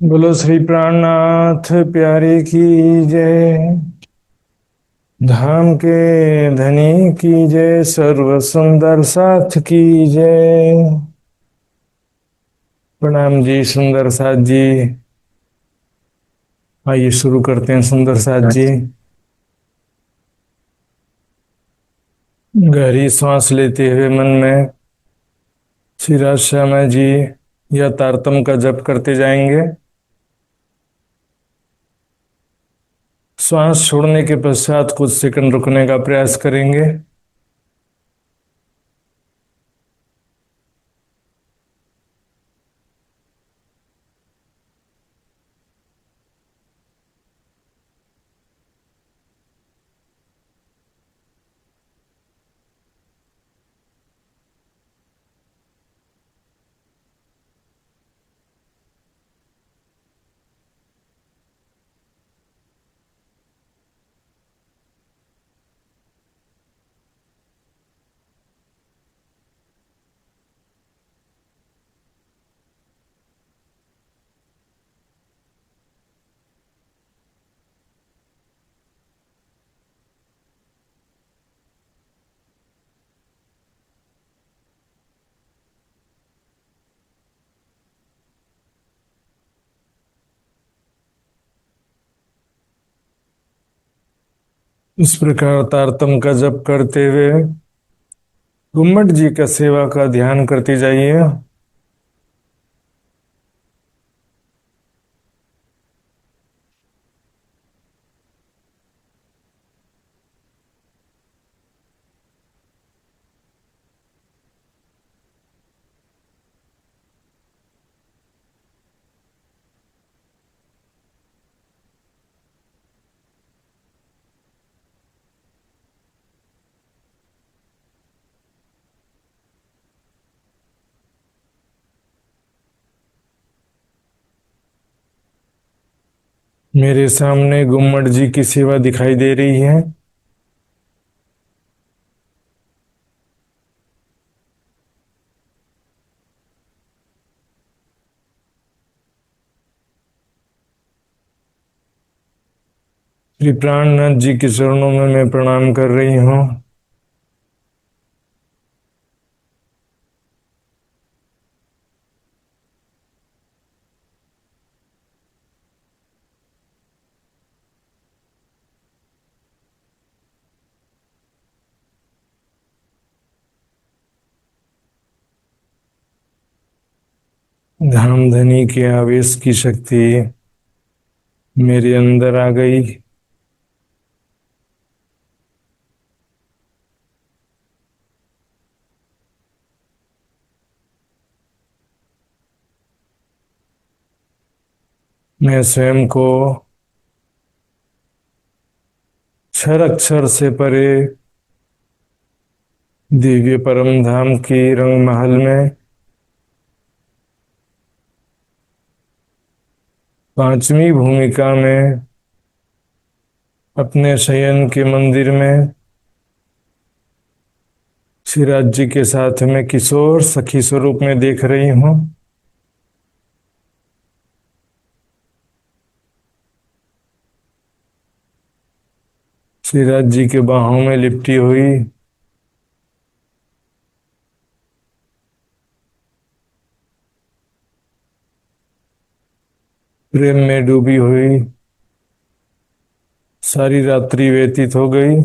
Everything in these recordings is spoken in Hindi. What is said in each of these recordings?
बोलो श्री प्राणनाथ प्यारे की जय। धाम के धनी की जय, सर्व सुंदर साथ की जय। प्रणाम जी सुंदर साथ जी। आइए शुरू करते हैं सुंदर साथ जी। गहरी सांस लेते हुए मन में श्री राज श्यामा जी या तारतम का जप करते जाएंगे। श्वास छोड़ने के पश्चात कुछ सेकंड रुकने का प्रयास करेंगे। इस प्रकार तारतम का जप करते हुए गुम्मट जी का सेवा का ध्यान करते जाइए। मेरे सामने गुम्मट जी की सेवा दिखाई दे रही है। श्री प्राणनाथ जी के चरणों में मैं प्रणाम कर रही हूँ। धामधनी के आवेश की शक्ति मेरे अंदर आ गई। मैं स्वयं को क्षर अक्षर से परे दिव्य परम धाम की रंग महल में पांचवी भूमिका में अपने शयन के मंदिर में श्रीराज जी के साथ में किशोर सखी स्वरूप में देख रही हूँ। श्रीराज जी के बाहों में लिपटी हुई प्रेम में डूबी हुई सारी रात्रि व्यतीत हो गई।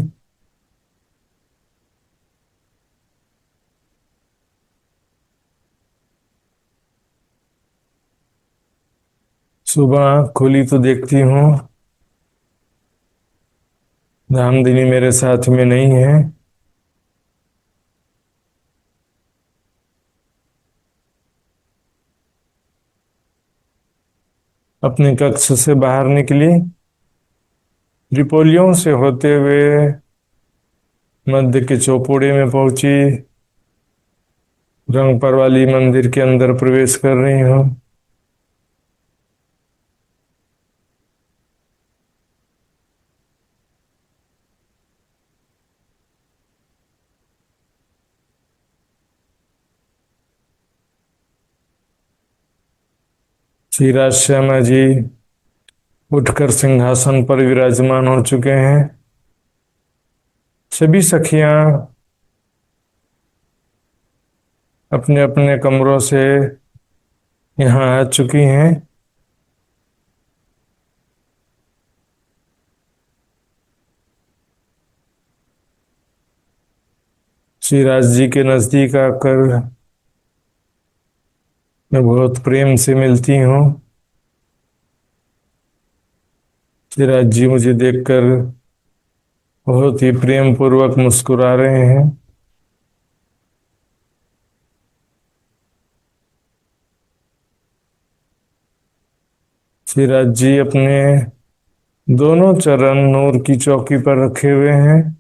सुबह आँख खोली तो देखती हूँ धामधनी मेरे साथ में नहीं है। अपने कक्ष से बाहर निकली, रिपोलियों से होते हुए मध्य के चौपोड़े में पहुंची, रंगपर वाली मंदिर के अंदर प्रवेश कर रही हूँ। श्री राजश्यामा जी उठकर सिंहासन पर विराजमान हो चुके हैं। सभी सखियां अपने अपने कमरों से यहाँ आ चुकी हैं। श्री राज जी के नजदीक आकर मैं बहुत प्रेम से मिलती हूँ। श्री राज जी मुझे देखकर बहुत ही प्रेम पूर्वक मुस्कुरा रहे हैं। श्री राज जी अपने दोनों चरण नूर की चौकी पर रखे हुए हैं।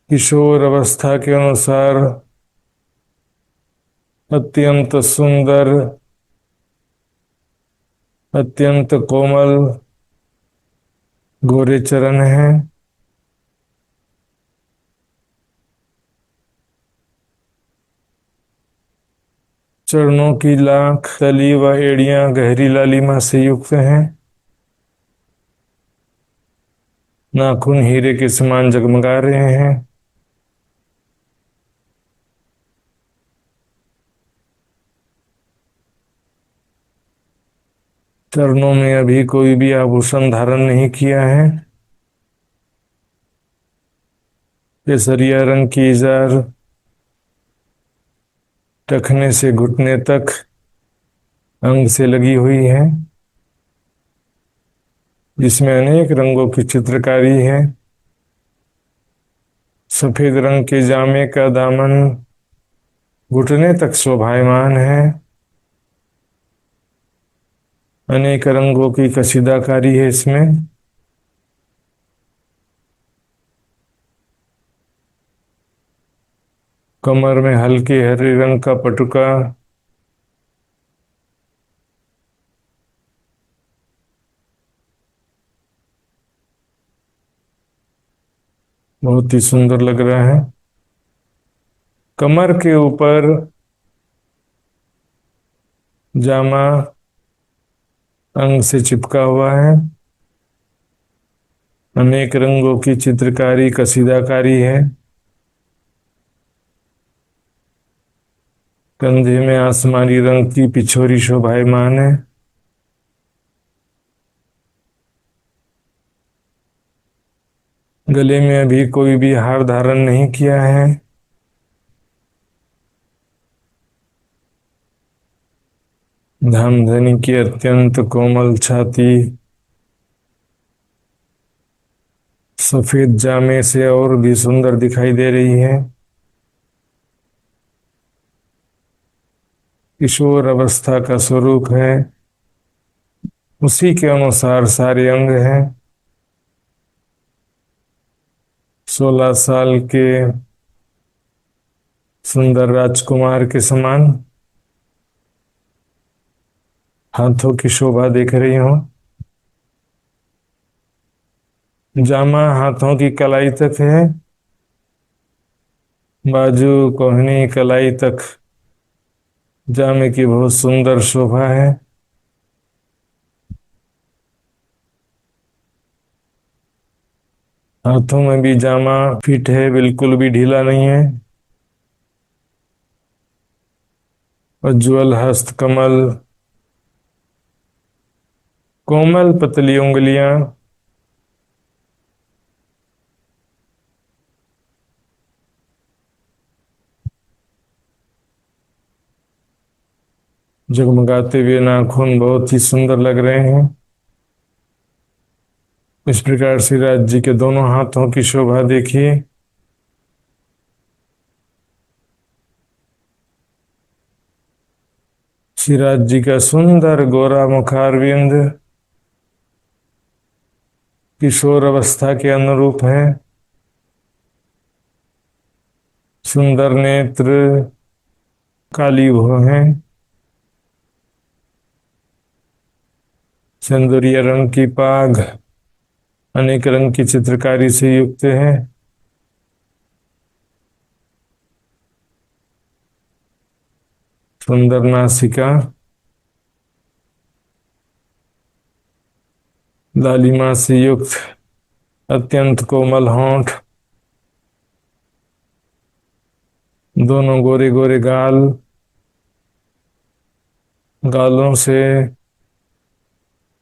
किशोर अवस्था के अनुसार अत्यंत सुंदर, अत्यंत कोमल गोरे चरण हैं। चरणों की लाख, तली व एड़ियां गहरी लालिमा से युक्त हैं। नाखून हीरे के समान जगमगा रहे हैं। चरणों में अभी कोई भी आभूषण धारण नहीं किया है। केसरिया रंग की इजार टखने से घुटने तक अंग से लगी हुई है, जिसमें अनेक रंगों की चित्रकारी है। सफेद रंग के जामे का दामन घुटने तक शोभायमान है। अनेक रंगों की कशीदाकारी है इसमें। कमर में हल्के हरे रंग का पटुका, बहुत ही सुंदर लग रहा है। कमर के ऊपर जामा अंग से चिपका हुआ है। अनेक रंगों की चित्रकारी, कशीदाकारी है। कंधे में आसमानी रंग की पिछोरी शोभायमान है। गले में अभी कोई भी हार धारण नहीं किया है। धामधनी की अत्यंत कोमल छाती सफेद जामे से और भी सुंदर दिखाई दे रही है। किशोर अवस्था का स्वरूप है, उसी के अनुसार सारे अंग हैं। 16 साल के सुंदर राजकुमार के समान हाथों की शोभा देख रही हूं। जामा हाथों की कलाई तक है। बाजू, कोहनी, कलाई तक जामे की बहुत सुंदर शोभा है। हाथों में भी जामा फिट है, बिल्कुल भी ढीला नहीं है। उज्ज्वल हस्त कमल, कोमल पतली उंगलियां, जगमगाते हुए नाखून बहुत ही सुंदर लग रहे हैं। इस प्रकार से राज जी के दोनों हाथों की शोभा देखिए। श्रीराज जी का सुंदर गोरा मुखारविंद किशोर अवस्था के अनुरूप है। सुंदर नेत्र, काली भौं हैं। सिंदूरिया रंग की पाग अनेक रंग की चित्रकारी से युक्त है। सुंदर नासिका, लालिमा से युक्त अत्यंत कोमल होंठ, दोनों गोरे गोरे गाल, गालों से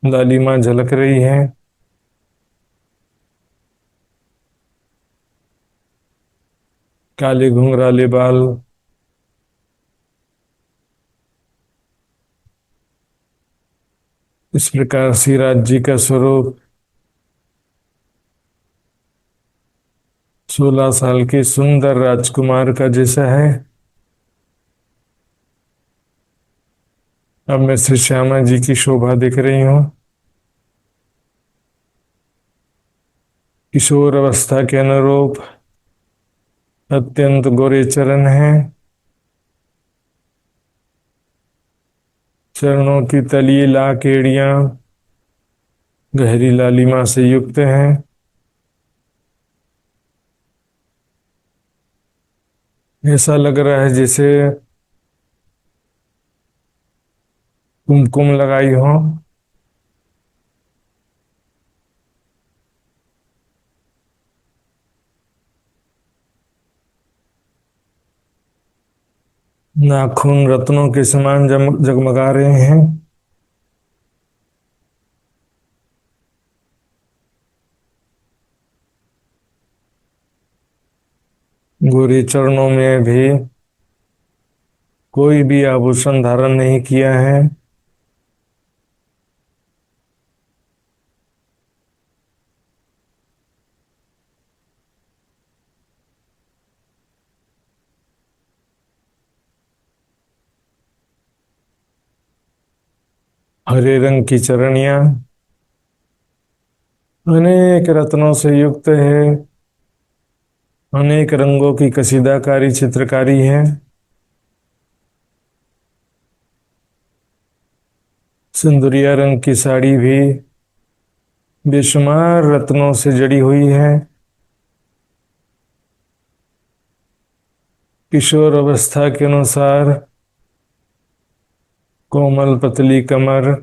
लालिमा झलक रही है। काले घुंघराले बाल, इस प्रकार सिराज जी का स्वरूप 16 साल के सुंदर राजकुमार का जैसा है। अब मैं श्री श्यामा जी की शोभा देख रही हूँ। किशोर अवस्था के अनुरूप अत्यंत गोरे चरण हैं। चरणों की तली लाख एड़ियां गहरी लालिमा से युक्त हैं। ऐसा लग रहा है जैसे कुमकुम लगाई हो। नाखून रत्नों के समान जगमगा रहे हैं। गोरे चरणों में भी कोई भी आभूषण धारण नहीं किया है। हरे रंग की चरणियां अनेक रत्नों से युक्त है। अनेक रंगों की कसीदाकारी चित्रकारी है। सिंदूरिया रंग की साड़ी भी बेशुमार रत्नों से जड़ी हुई है। किशोर अवस्था के अनुसार कोमल पतली कमर,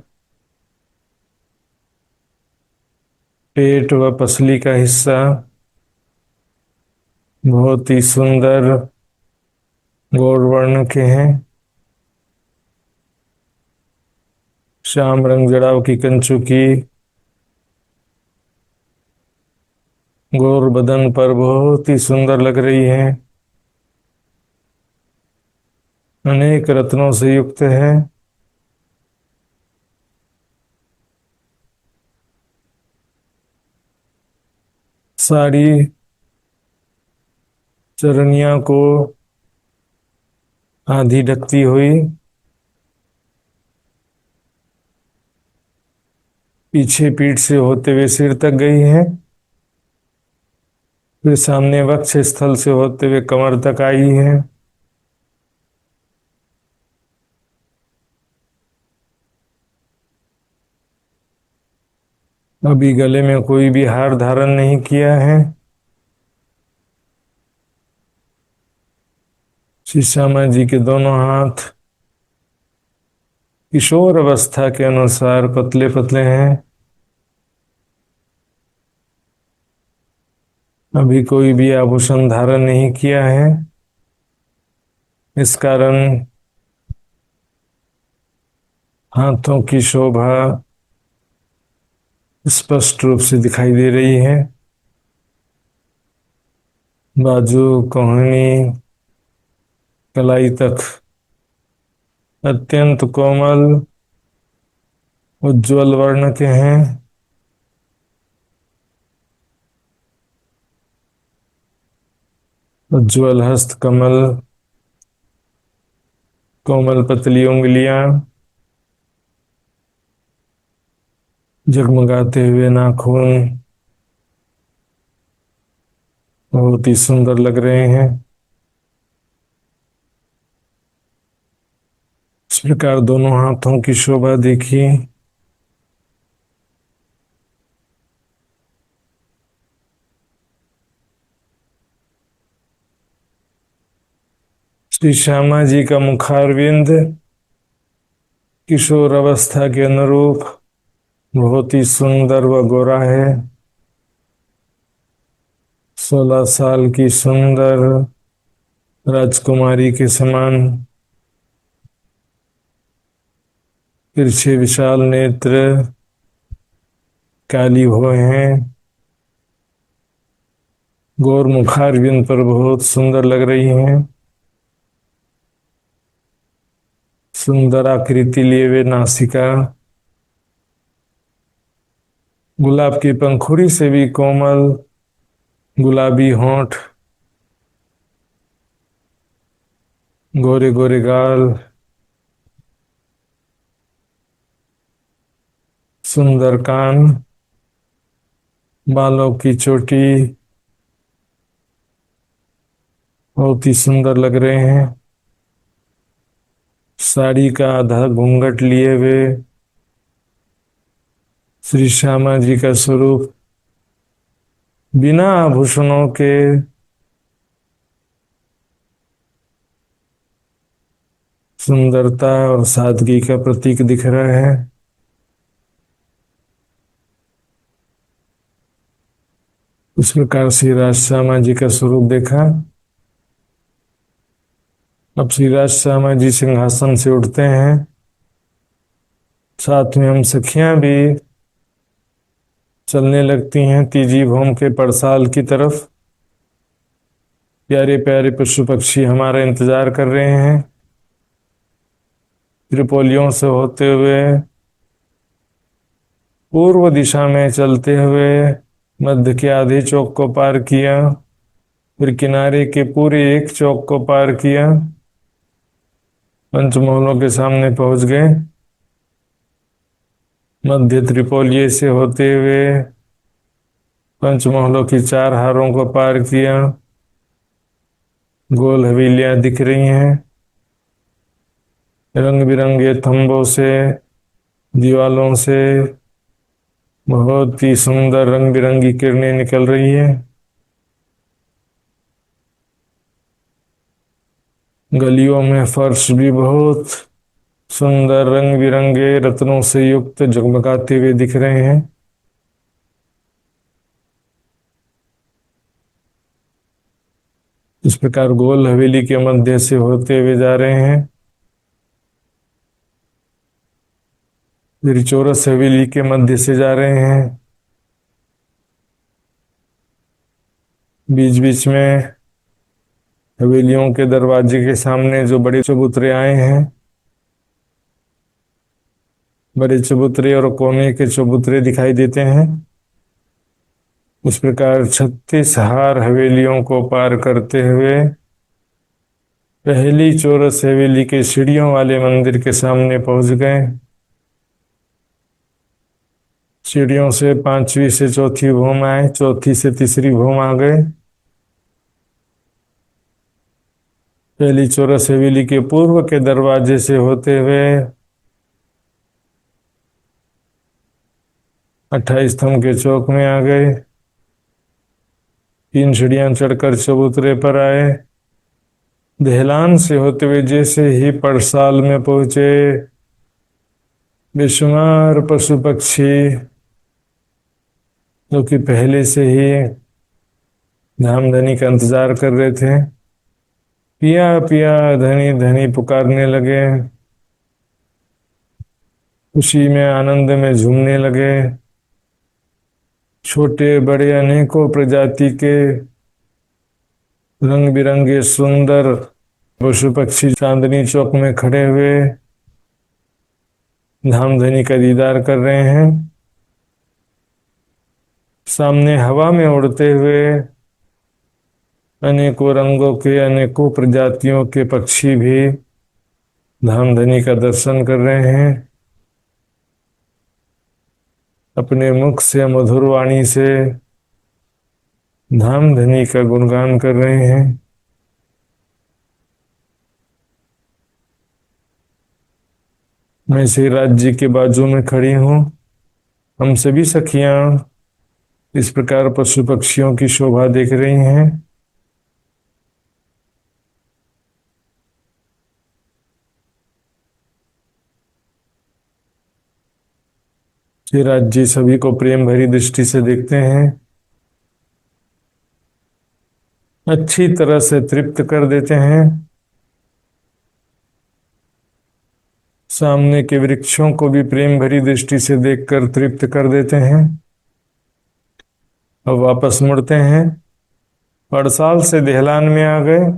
पेट व पसली का हिस्सा बहुत ही सुंदर गौर वर्ण के हैं। श्याम रंग जड़ाव की कंचुकी गौर बदन पर बहुत ही सुंदर लग रही है। अनेक रत्नों से युक्त है। साड़ी चरनिया को आधी ढकती हुई पीछे पीठ से होते हुए सिर तक गई है। फिर सामने वक्ष स्थल से होते हुए कमर तक आई है। अभी गले में कोई भी हार धारण नहीं किया है। श्री श्यामा जी के दोनों हाथ किशोर अवस्था के अनुसार पतले पतले हैं। अभी कोई भी आभूषण धारण नहीं किया है। इस कारण हाथों की शोभा स्पष्ट रूप से दिखाई दे रही है। बाजू कोहनी कलाई तक अत्यंत कोमल उज्ज्वल वर्ण के हैं। उज्ज्वल हस्त कमल, कोमल पतली उंगलियां, जगमगाते हुए नाखून बहुत ही सुंदर लग रहे हैं। इस प्रकार दोनों हाथों की शोभा देखिए। श्री श्यामा जी का मुखारविंद किशोर अवस्था के अनुरूप बहुत ही सुंदर व गोरा है। 16 साल की सुंदर राजकुमारी के समान तिरछे विशाल नेत्र, काली भौहें हैं। गौर मुखारविंद पर बहुत सुंदर लग रही हैं। सुंदर आकृति लिए हुए नासिका, गुलाब की पंखुड़ी से भी कोमल गुलाबी होंठ, गोरे गोरे गाल, सुंदर कान, बालों की चोटी बहुत ही सुंदर लग रहे हैं। साड़ी का आधा घूंघट लिए हुए श्री श्यामा जी का स्वरूप बिना आभूषणों के सुंदरता और सादगी का प्रतीक दिख रहा है। उस प्रकार श्री राज श्यामा जी का स्वरूप देखा। अब श्री राज श्यामा जी सिंहासन से उठते हैं। साथ में हम सखियां भी चलने लगती हैं तीजी भौम के पड़साल की तरफ। प्यारे प्यारे पशु पक्षी हमारा इंतजार कर रहे हैं। त्रिपोलियों से होते हुए पूर्व दिशा में चलते हुए मध्य के आधे चौक को पार किया, फिर किनारे के पूरे एक चौक को पार किया, पंचमहलों के सामने पहुंच गए। मध्य त्रिपोलिये से होते हुए पंचमहलों की चार हारों को पार किया। गोल हवेलियां दिख रही हैं। रंग बिरंगे थंबों से, दीवालों से बहुत ही सुंदर रंग बिरंगी किरणें निकल रही है। गलियों में फर्श भी बहुत सुंदर रंग बिरंगे रत्नों से युक्त जगमगाते हुए दिख रहे हैं। इस प्रकार गोल हवेली के मध्य से होते हुए जा रहे हैं। फिर चौरस हवेली के मध्य से जा रहे हैं। बीच बीच में हवेलियों के दरवाजे के सामने जो बड़े चबूतरे आए हैं, बड़े चबूतरे और कोने के चबूतरे दिखाई देते हैं। उस प्रकार 36 हार हवेलियों को पार करते हुए पहली चौरस हवेली के सीढ़ियों वाले मंदिर के सामने पहुंच गए। सीढ़ियों से 5वीं से चौथी भौम आए, चौथी से तीसरी भौम आ गए। पहली चौरस हवेली के पूर्व के दरवाजे से होते हुए 28 स्तंभ के चौक में आ गए। 3 सीढ़ियां चढ़कर चबूतरे पर आए। दहलान से होते हुए जैसे ही पड़साल में पहुंचे, बेशुमार पशु पक्षी जो कि पहले से ही धामधनी का इंतजार कर रहे थे, पिया पिया धनी धनी पुकारने लगे, खुशी में आनंद में झूमने लगे। छोटे बड़े अनेकों प्रजाति के रंग बिरंगे सुंदर पशु पक्षी चांदनी चौक में खड़े हुए धामधनी का दीदार कर रहे हैं। सामने हवा में उड़ते हुए अनेकों रंगों के अनेकों प्रजातियों के पक्षी भी धामधनी का दर्शन कर रहे हैं। अपने मुख से मधुर वाणी से धामधनी का गुणगान कर रहे हैं। मैं श्री राज जी के बाजू में खड़ी हूँ। हम सभी सखियां इस प्रकार पशु पक्षियों की शोभा देख रही हैं। श्रीराज जी सभी को प्रेम भरी दृष्टि से देखते हैं, अच्छी तरह से तृप्त कर देते हैं। सामने के वृक्षों को भी प्रेम भरी दृष्टि से देखकर तृप्त कर देते हैं। अब वापस मुड़ते हैं, पड़साल से देहलान में आ गए।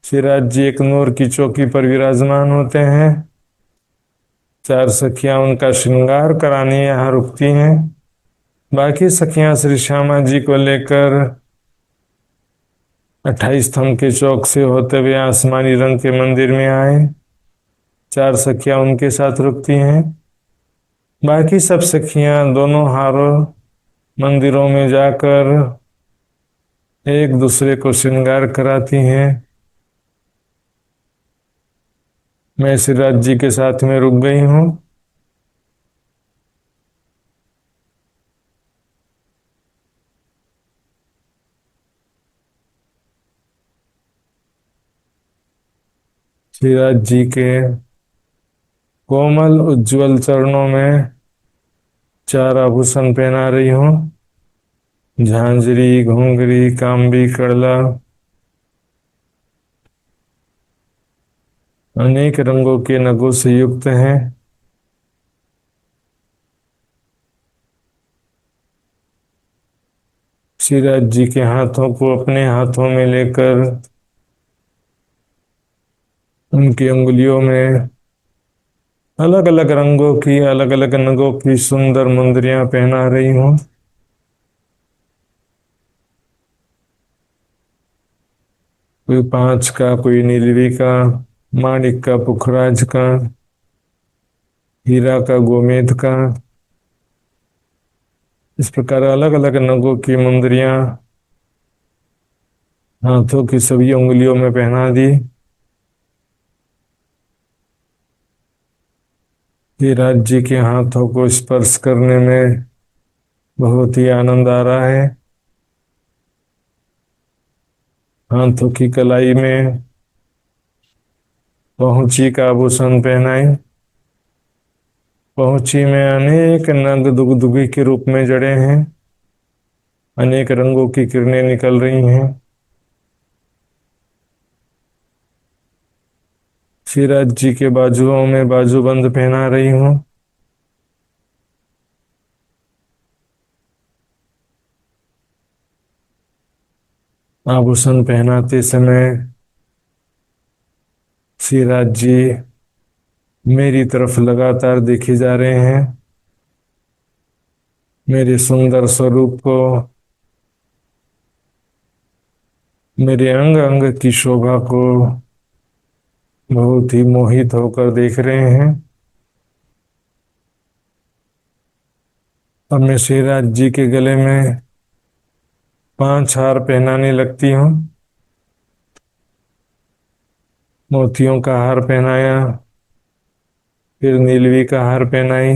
श्रीराज जी एक नूर की चौकी पर विराजमान होते हैं। चार सखियां उनका श्रृंगार कराने यहाँ रुकती हैं। बाकी सखियां श्री श्यामा जी को लेकर 28 स्तंभ के चौक से होते हुए आसमानी रंग के मंदिर में आए। चार सखियां उनके साथ रुकती हैं। बाकी सब सखियां दोनों हारों मंदिरों में जाकर एक दूसरे को श्रृंगार कराती हैं। मैं श्रीराज जी के साथ में रुक गई हूँ। श्रीराज जी के कोमल उज्जवल चरणों में चार आभूषण पहना रही हूँ, झांझरी, घुंघरी, कांबी, कड़ला, अनेक रंगों के नगों से युक्त हैं। श्रीराज जी के हाथों को अपने हाथों में लेकर उनकी उंगलियों में अलग अलग रंगों की, अलग अलग नगों की सुंदर मुंदरियां पहना रही हूँ। कोई पांच का, कोई नीलवी का, माणिक का, पुखराज का, हीरा का, गोमेद का, इस प्रकार अलग अलग नगों की मुंदरियां हाथों की सभी उंगलियों में पहना दी। धीराज जी के हाथों को स्पर्श करने में बहुत ही आनंद आ रहा है। हाथों की कलाई में पहुंची का आभूषण पहनाई। पहुंची में अनेक नग दुगदुगी के रूप में जड़े हैं, अनेक रंगों की किरणें निकल रही हैं। श्रीराज जी के बाजुओं में बाजूबंद पहना रही हूँ। आभूषण पहनाते समय श्रीराज जी मेरी तरफ लगातार देखे जा रहे हैं। मेरे सुंदर स्वरूप को, मेरे अंग अंग की शोभा को बहुत ही मोहित होकर देख रहे हैं। अब मैं श्रीराज जी के गले में 5 हार पहनाने लगती हूँ। मोतियों का हार पहनाया, फिर नीलवी का हार पहनाई,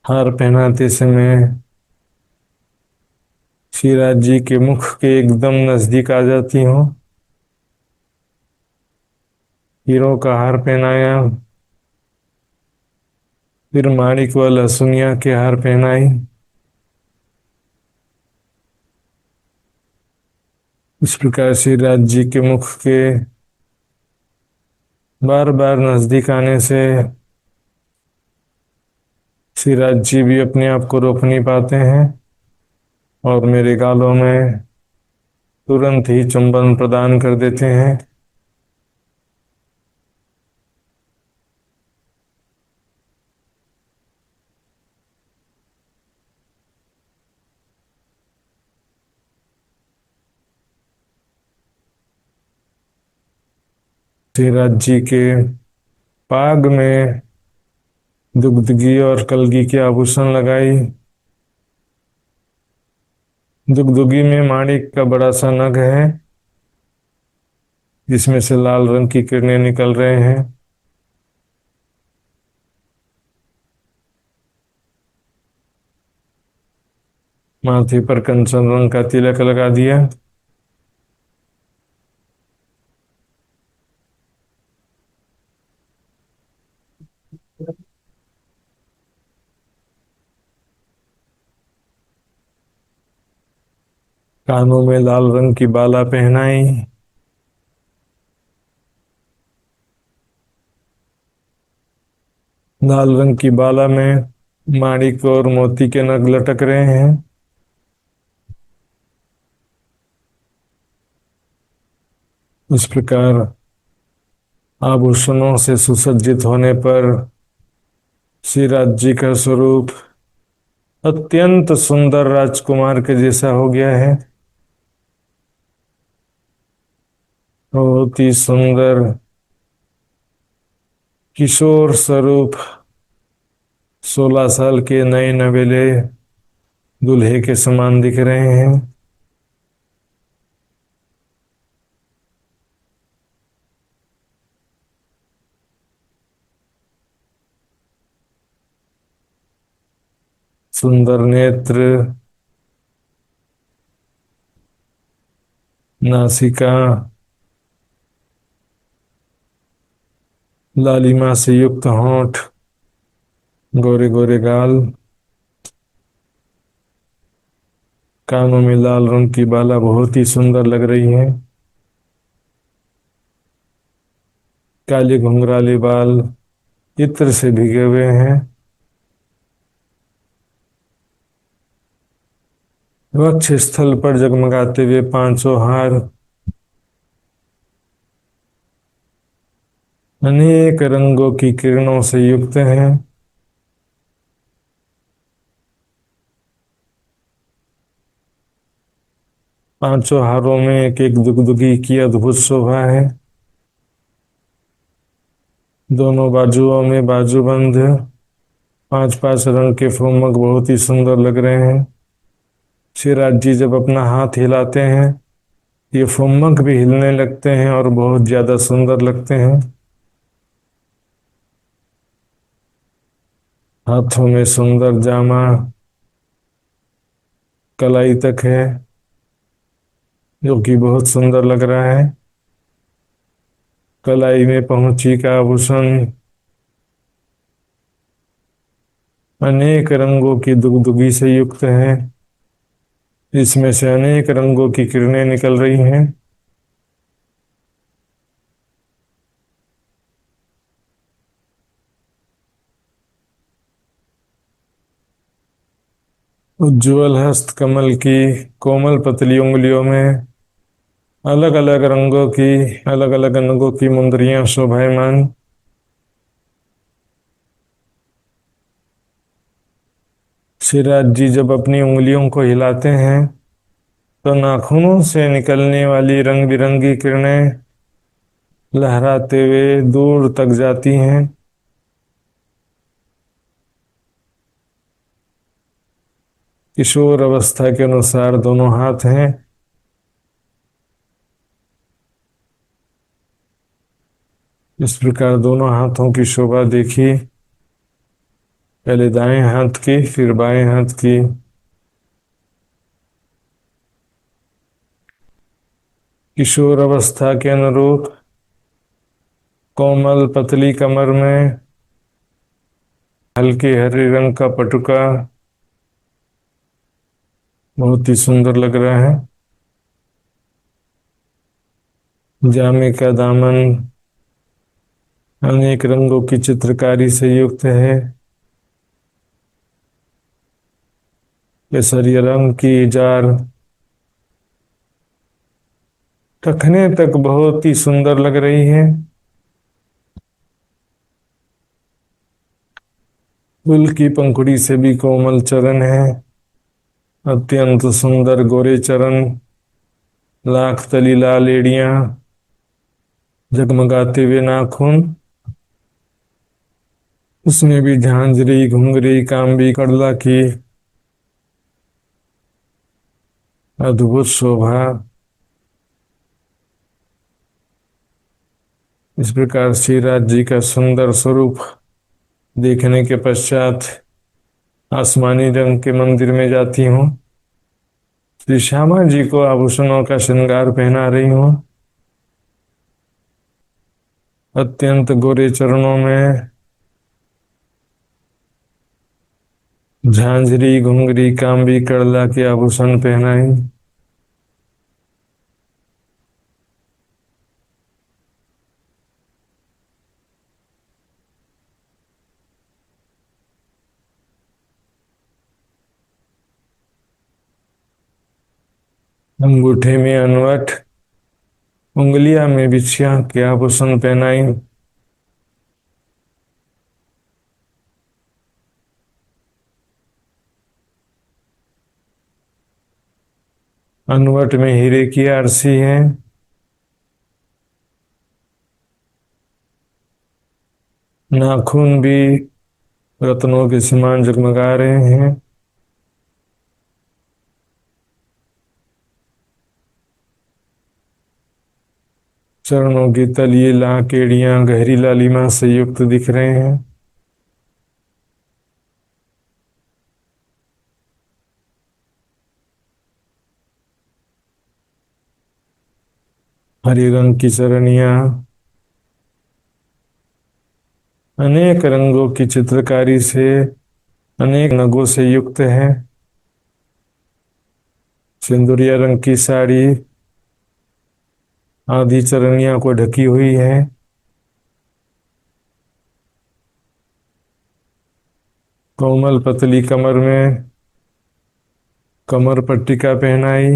हार पहनाते समय श्रीराज जी के मुख के एकदम नजदीक आ जाती हूँ। हीरों का हार पहनाया, फिर माणिक व लहसुनिया के हार पहनाई। इस प्रकार श्रीराज जी के मुख के बार बार नजदीक आने से श्रीराज जी भी अपने आप को रोक नहीं पाते हैं और मेरे गालों में तुरंत ही चुंबन प्रदान कर देते हैं। श्रीराज जी के पाग में दुगदुगी और कलगी के आभूषण लगाई। दुगदुगी में माणिक का बड़ा सा नग है जिसमें से लाल रंग की किरणें निकल रहे हैं। माथे पर कंचन रंग का तिलक लगा दिया। कानों में लाल रंग की बाला पहनाई। लाल रंग की बाला में माणिक और मोती के नग लटक रहे हैं। इस प्रकार आभूषणों से सुसज्जित होने पर श्रीराज जी का स्वरूप अत्यंत सुंदर राजकुमार के जैसा हो गया है। बहुत ही सुंदर किशोर स्वरूप 16 साल के नए नवेले दूल्हे के समान दिख रहे हैं। सुंदर नेत्र, नासिका, लालिमा से युक्त होंठ, गोरे गोरे गाल, कानों में लाल रंग की बाला बहुत ही सुंदर लग रही है। काले घुंघराले बाल इत्र से भीगे हुए हैं। वक्ष स्थल पर जगमगाते हुए पांचों हार अनेक रंगों की किरणों से युक्त हैं। पांचों हारों में एक एक दुगदुगी की अद्भुत शोभा है। दोनों बाजुओं में बाजूबंद 5-5 रंग के फुम्मक बहुत ही सुंदर लग रहे हैं। शिवराज जी जब अपना हाथ हिलाते हैं, ये फुम्मक भी हिलने लगते हैं और बहुत ज्यादा सुंदर लगते हैं। हाथों में सुंदर जामा कलाई तक है, जो कि बहुत सुंदर लग रहा है। कलाई में पहुंची का आभूषण अनेक रंगों की दुगदुगी से युक्त है। इसमें से अनेक रंगों की किरणें निकल रही हैं। उज्ज्वल हस्त कमल की कोमल पतली उंगलियों में अलग अलग रंगों की अलग अलग रंगों की मुंदरियां शोभायमान। शिवराज जी जब अपनी उंगलियों को हिलाते हैं तो नाखूनों से निकलने वाली रंग बिरंगी किरणें लहराते हुए दूर तक जाती हैं। किशोर अवस्था के अनुसार दोनों हाथ हैं। इस प्रकार दोनों हाथों की शोभा देखी। पहले दाएं हाथ की, फिर बाएं हाथ की। किशोर अवस्था के अनुरूप कोमल पतली कमर में हल्के हरे रंग का पटुका बहुत ही सुंदर लग रहा है। जामे का दामन अनेक रंगों की चित्रकारी से युक्त है। केसरिया रंग की जार टखने तक बहुत ही सुंदर लग रही है। फूल की पंखुड़ी से भी कोमल चरण है। अत्यंत सुंदर गोरे चरण, लाख तली लाल एड़ियां, जगमगाते हुए नाखून, उसमें भी झांझरी घुंघरी कांबी कड़ला की अद्भुत शोभा। इस प्रकार श्रीराज जी का सुंदर स्वरूप देखने के पश्चात आसमानी रंग के मंदिर में जाती हूँ। श्री श्यामा जी को आभूषणों का श्रृंगार पहना रही हूँ। अत्यंत गोरे चरणों में झांझरी घुंघरी कांबी कड़ला के आभूषण पहनाई। अंगूठे में अनवट, उंगलिया में बिछिया के आभूषण पहनाई। अनवट में हीरे की आरसी है। नाखून भी रत्नों के समान जगमगा रहे हैं। चरणों की तलिए लाकेड़ियां गहरी लालिमा से युक्त दिख रहे हैं। हरे रंग की चरनियां अनेक रंगों की चित्रकारी से, अनेक नगों से युक्त है। सिंदूरिया रंग की साड़ी आधी चरनिया को ढकी हुई है। कोमल पतली कमर में कमर पट्टिका पहनाई।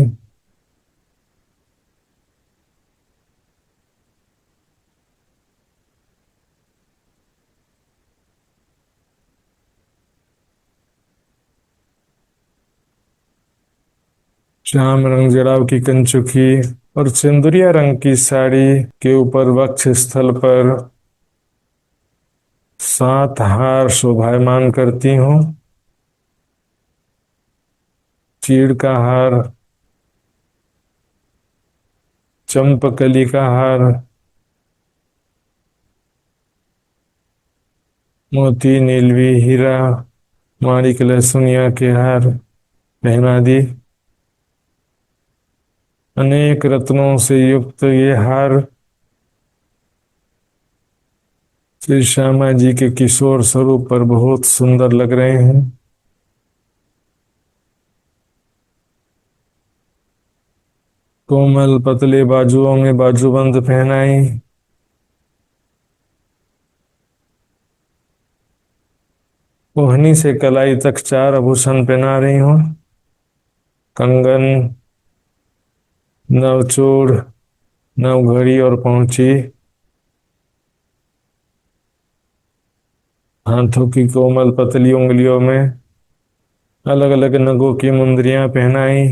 श्याम रंग जड़ाव की कंचुकी और सिंदूरिया रंग की साड़ी के ऊपर वक्ष स्थल पर 7 हार शोभायमान करती हूँ। चीड़ का हार, चंपकली का हार, मोती, नीलवी, हीरा, माणिक, लहसुनिया के हार पहना दी। अनेक रत्नों से युक्त ये हार श्री श्यामा जी के किशोर स्वरूप पर बहुत सुंदर लग रहे हैं। कोमल पतले बाजुओं में बाजूबंद पहनाई। कोहनी से कलाई तक 4 आभूषण पहना रही हूँ। कंगन, नवचूड़, नवघड़ी और पहुंची। हाथों की कोमल पतली उंगलियों में अलग अलग नगों की मुंदरियां पहनाई।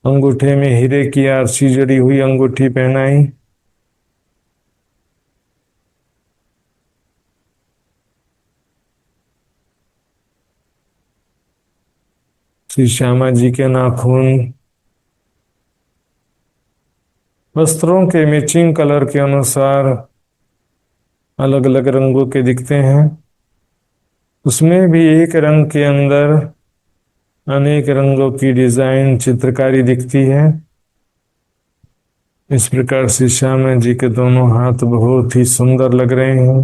अंगूठे में हीरे की आरसी जड़ी हुई अंगूठी पहनाई। श्री श्यामा जी के नाखून वस्त्रों के मैचिंग कलर के अनुसार अलग अलग रंगों के दिखते हैं। उसमें भी एक रंग के अंदर अनेक रंगों की डिजाइन चित्रकारी दिखती है। इस प्रकार से श्यामा जी के दोनों हाथ बहुत ही सुंदर लग रहे हैं।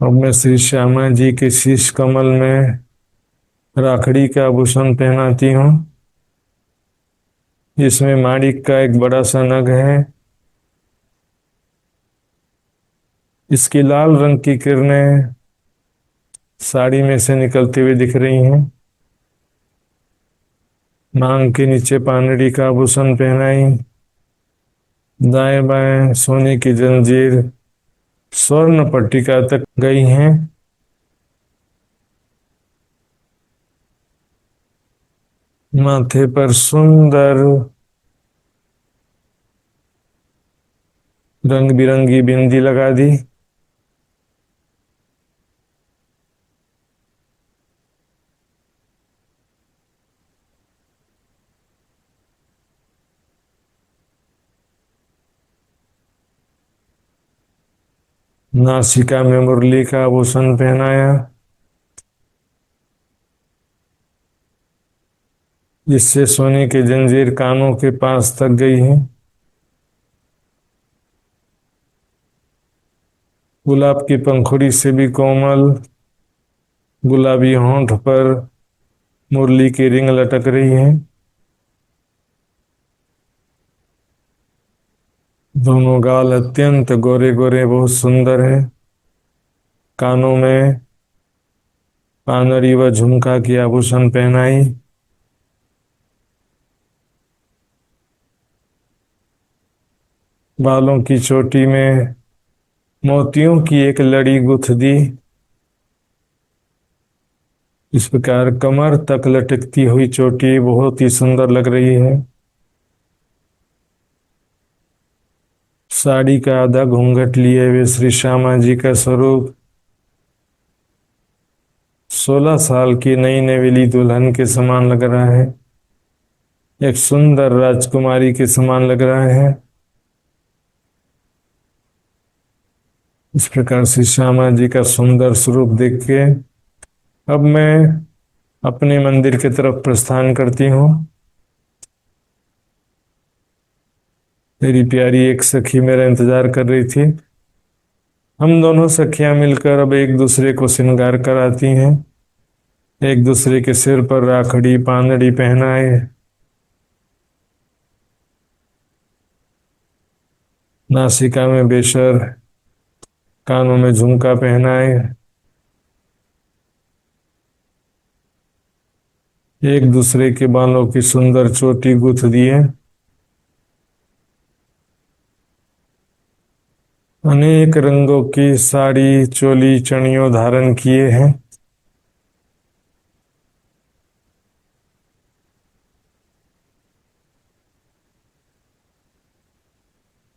अब मैं श्री श्यामा जी के शीश कमल में राखड़ी का आभूषण पहनाती हूँ, जिसमें माणिक का एक बड़ा सा नग है। इसकी लाल रंग की किरणें साड़ी में से निकलती हुई दिख रही हैं। मांग के नीचे पानड़ी का आभूषण पहनाई। दाएं बाएं सोने की जंजीर स्वर्ण पट्टिका तक गई हैं। माथे पर सुंदर रंग बिरंगी बिंदी लगा दी। नासिका में मुरली का आभूषण पहनाया, जिससे सोने की जंजीर कानों के पास तक गई है। गुलाब की पंखुड़ी से भी कोमल गुलाबी होंठ पर मुरली की रिंग लटक रही है। दोनों गाल अत्यंत गोरे गोरे बहुत सुंदर है। कानों में पानरी व झुमका की आभूषण पहनाई। बालों की चोटी में मोतियों की एक लड़ी गुथ दी। इस प्रकार कमर तक लटकती हुई चोटी बहुत ही सुंदर लग रही है। साड़ी का आधा घूंघट लिए हुए श्री श्यामा जी का स्वरूप 16 साल की नई नवेली दुल्हन के समान लग रहा है। एक सुंदर राजकुमारी के समान लग रहा है। इस प्रकार श्री श्यामा जी का सुंदर स्वरूप देख के अब मैं अपने मंदिर की तरफ प्रस्थान करती हूँ। मेरी प्यारी एक सखी मेरा इंतजार कर रही थी। हम दोनों सखियां मिलकर अब एक दूसरे को श्रृंगार कराती हैं। एक दूसरे के सिर पर राखड़ी पानड़ी पहनाए, नासिका में बेशर, कानों में झुमका पहनाए, एक दूसरे के बालों की सुंदर चोटी गुथ दिए, अनेक रंगों की साड़ी चोली चनियों धारण किए हैं।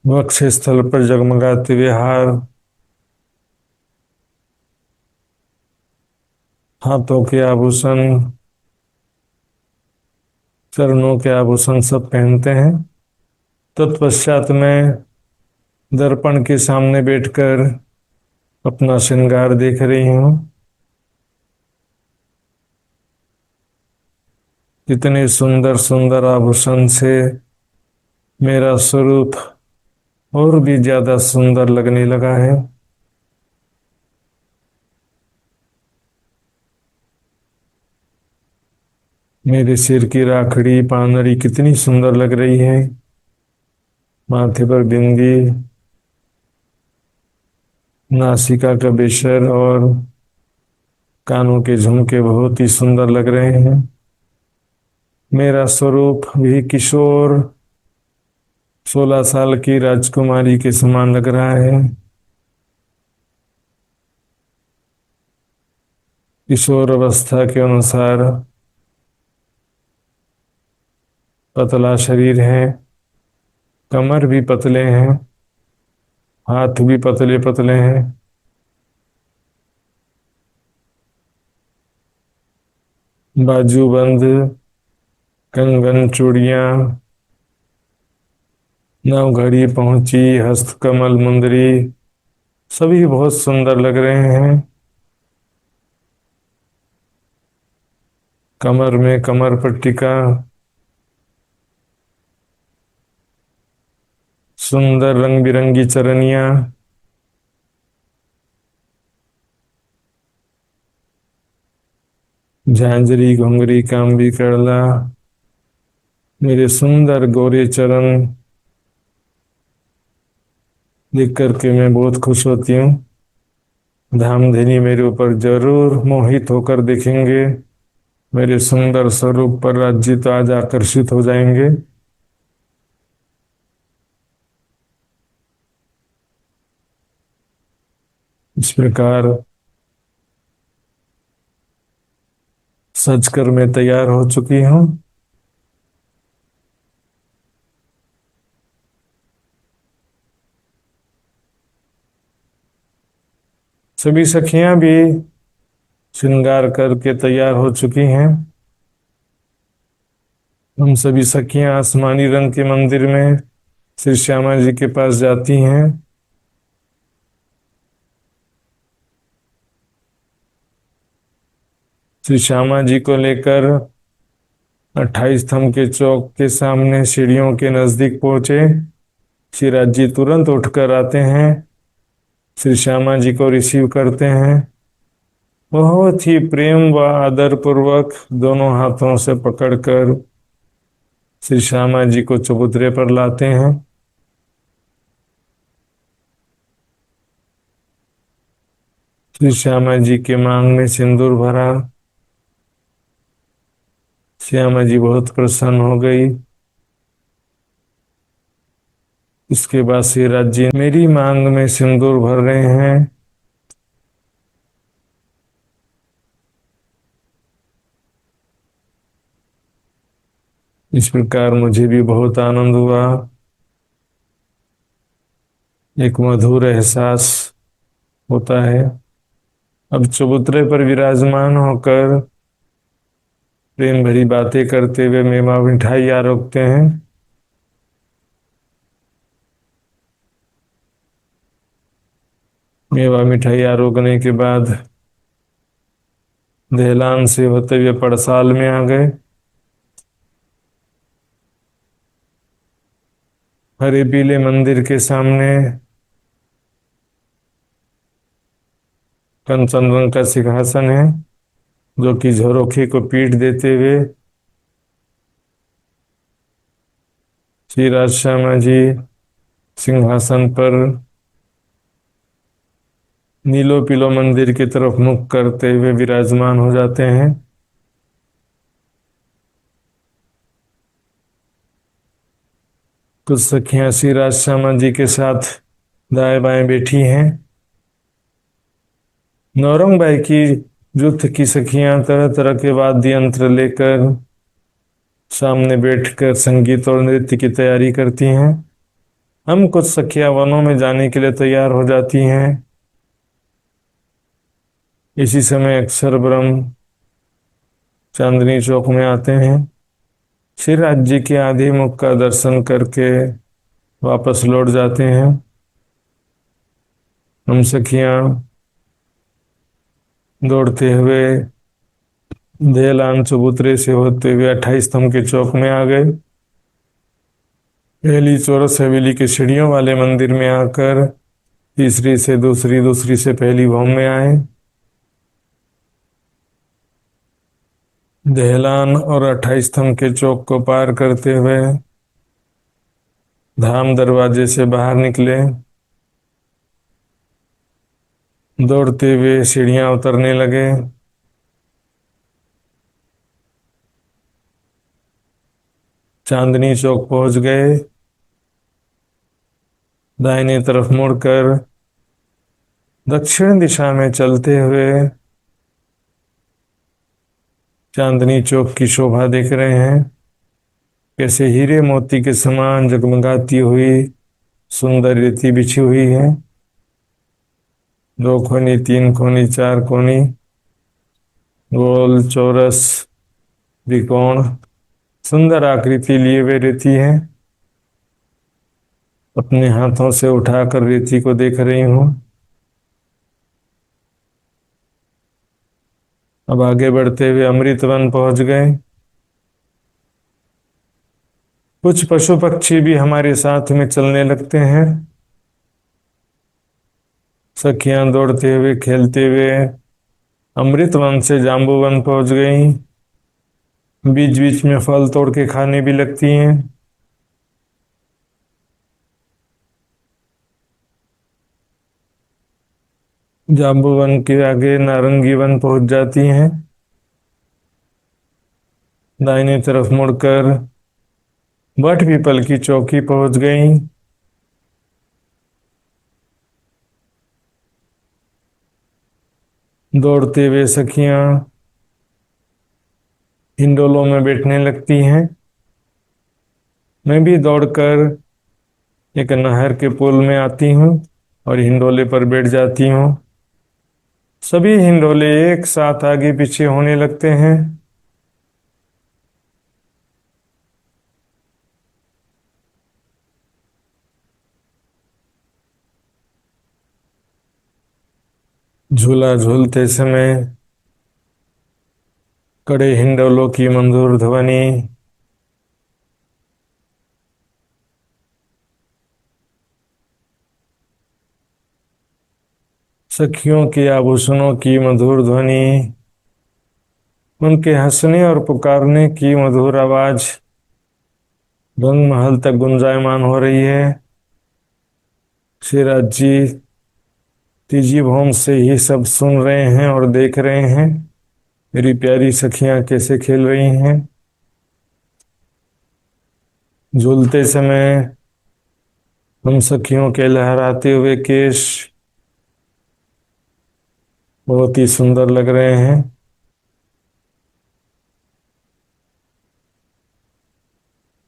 वक्ष स्थल पर जगमगाते हुए हार, हाथों के आभूषण, चरणों के आभूषण सब पहनते हैं। तत्पश्चात मैं दर्पण के सामने बैठकर अपना श्रृंगार देख रही हूँ। इतने सुंदर सुंदर आभूषण से मेरा स्वरूप और भी ज्यादा सुंदर लगने लगा है। मेरे सिर की राखड़ी पानरी कितनी सुंदर लग रही है। माथे पर बिंदी, नासिका का बेशर और कानों के झुमके बहुत ही सुंदर लग रहे हैं। मेरा स्वरूप भी किशोर 16 साल की राजकुमारी के समान लग रहा है। किशोर अवस्था के अनुसार पतला शरीर है, कमर भी पतले हैं, हाथ भी पतले पतले हैं। बाजूबंद, कंगन, चूड़ियां, नव घड़ी पहुंची, हस्तकमल, मुंदरी सभी बहुत सुंदर लग रहे हैं। कमर में कमर पट्टिका, सुंदर रंग बिरंगी चरनिया, झांझरी घुंघरी कांबी करला, मेरे सुंदर गोरे चरण देख करके मैं बहुत खुश होती हूँ। धामधनी मेरे ऊपर जरूर मोहित होकर देखेंगे। मेरे सुंदर स्वरूप पर राज्य तो आज आकर्षित हो जाएंगे। इस प्रकार सजकर मैं तैयार हो चुकी हूँ। सभी सखियां भी श्रृंगार करके तैयार हो चुकी हैं। हम सभी सखियां आसमानी रंग के मंदिर में श्री श्यामा जी के पास जाती हैं। श्री श्यामा जी को लेकर 28 स्तंभ के चौक के सामने सीढ़ियों के नजदीक पहुंचे। श्रीराज जी तुरंत उठकर आते हैं, श्री श्यामा जी को रिसीव करते हैं। बहुत ही प्रेम व आदर पूर्वक दोनों हाथों से पकड़कर श्री श्यामा जी को चबूतरे पर लाते हैं। श्री श्यामा जी के मांग में सिंदूर भरा। श्यामा जी बहुत प्रसन्न हो गई। इसके बाद श्रीराज जी मेरी मांग में सिंदूर भर रहे हैं। इस प्रकार मुझे भी बहुत आनंद हुआ। एक मधुर एहसास होता है। अब चबूतरे पर विराजमान होकर प्रेम भरी बातें करते हुए मेवा मिठाई आरोगते हैं। मेवा मिठाई आरोगने के बाद दहलान से होते हुए पड़साल में आ गए। हरे पीले मंदिर के सामने कंचन रंग का सिंहासन है, जो कि झरोखे को पीठ देते हुए श्री राज श्यामा जी सिंहासन पर नीलो पीलो मंदिर की तरफ मुख करते हुए विराजमान हो जाते हैं। कुछ सखियां श्री राज श्यामा जी के साथ दाएं बाएं बैठी हैं। नौरंग बाई की जुथ की सखियां तरह तरह के वाद्य यंत्र लेकर सामने बैठकर संगीत और नृत्य की तैयारी करती हैं। हम कुछ सखियां वनों में जाने के लिए तैयार हो जाती हैं। इसी समय अक्षर ब्रह्म चांदनी चौक में आते हैं। श्री राज जी के आधे मुख का दर्शन करके वापस लौट जाते हैं। हम सखियां दौड़ते हुए देहलान चबूतरे से होते हुए 28 स्तंभ के चौक में आ गए। पहली चौरस हवेली के सीढ़ियों वाले मंदिर में आकर तीसरी से दूसरी, दूसरी से पहली भवन में आए। दहलान और 28 स्तंभ के चौक को पार करते हुए धाम दरवाजे से बाहर निकले। दौड़ते हुए सीढ़ियां उतरने लगे। चांदनी चौक पहुंच गए। दाहिने तरफ मुड़कर दक्षिण दिशा में चलते हुए चांदनी चौक की शोभा देख रहे हैं। कैसे हीरे मोती के समान जगमगाती हुई सुंदर रेती बिछी हुई है। 2 कोनी, 3 कोनी, 4 कोनी, गोल, चौरस, त्रिकोण, सुंदर आकृति लिए हुए रेती है। अपने हाथों से उठाकर रेती को देख रही हूं। अब आगे बढ़ते हुए अमृतवन पहुंच गए। कुछ पशु पक्षी भी हमारे साथ में चलने लगते हैं। सखियां दौड़ते हुए खेलते हुए अमृतवन से जाम्बूवन पहुंच गई। बीच बीच में फल तोड़ के खाने भी लगती हैं। जाम्बूवन के आगे नारंगी वन पहुंच जाती हैं। दाहिने तरफ मुड़कर बट पीपल की चौकी पहुंच गई। दौड़ते हुए सखियां हिंडोलों में बैठने लगती हैं। मैं भी दौड़कर एक नहर के पुल में आती हूँ और हिंडोले पर बैठ जाती हूँ। सभी हिंडोले एक साथ आगे पीछे होने लगते हैं। झूला झूलते समय कड़े हिंडोलों की मधुर ध्वनि सखियों के आभूषणों की मधुर ध्वनि, उनके हंसने और पुकारने की मधुर आवाज रंग महल तक गुंजायमान हो रही है। श्रीराज जी तीजी भौम से ही सब सुन रहे हैं और देख रहे हैं मेरी प्यारी सखियां कैसे खेल रही हैं। झूलते समय हम सखियों के लहराते हुए केश बहुत ही सुंदर लग रहे हैं।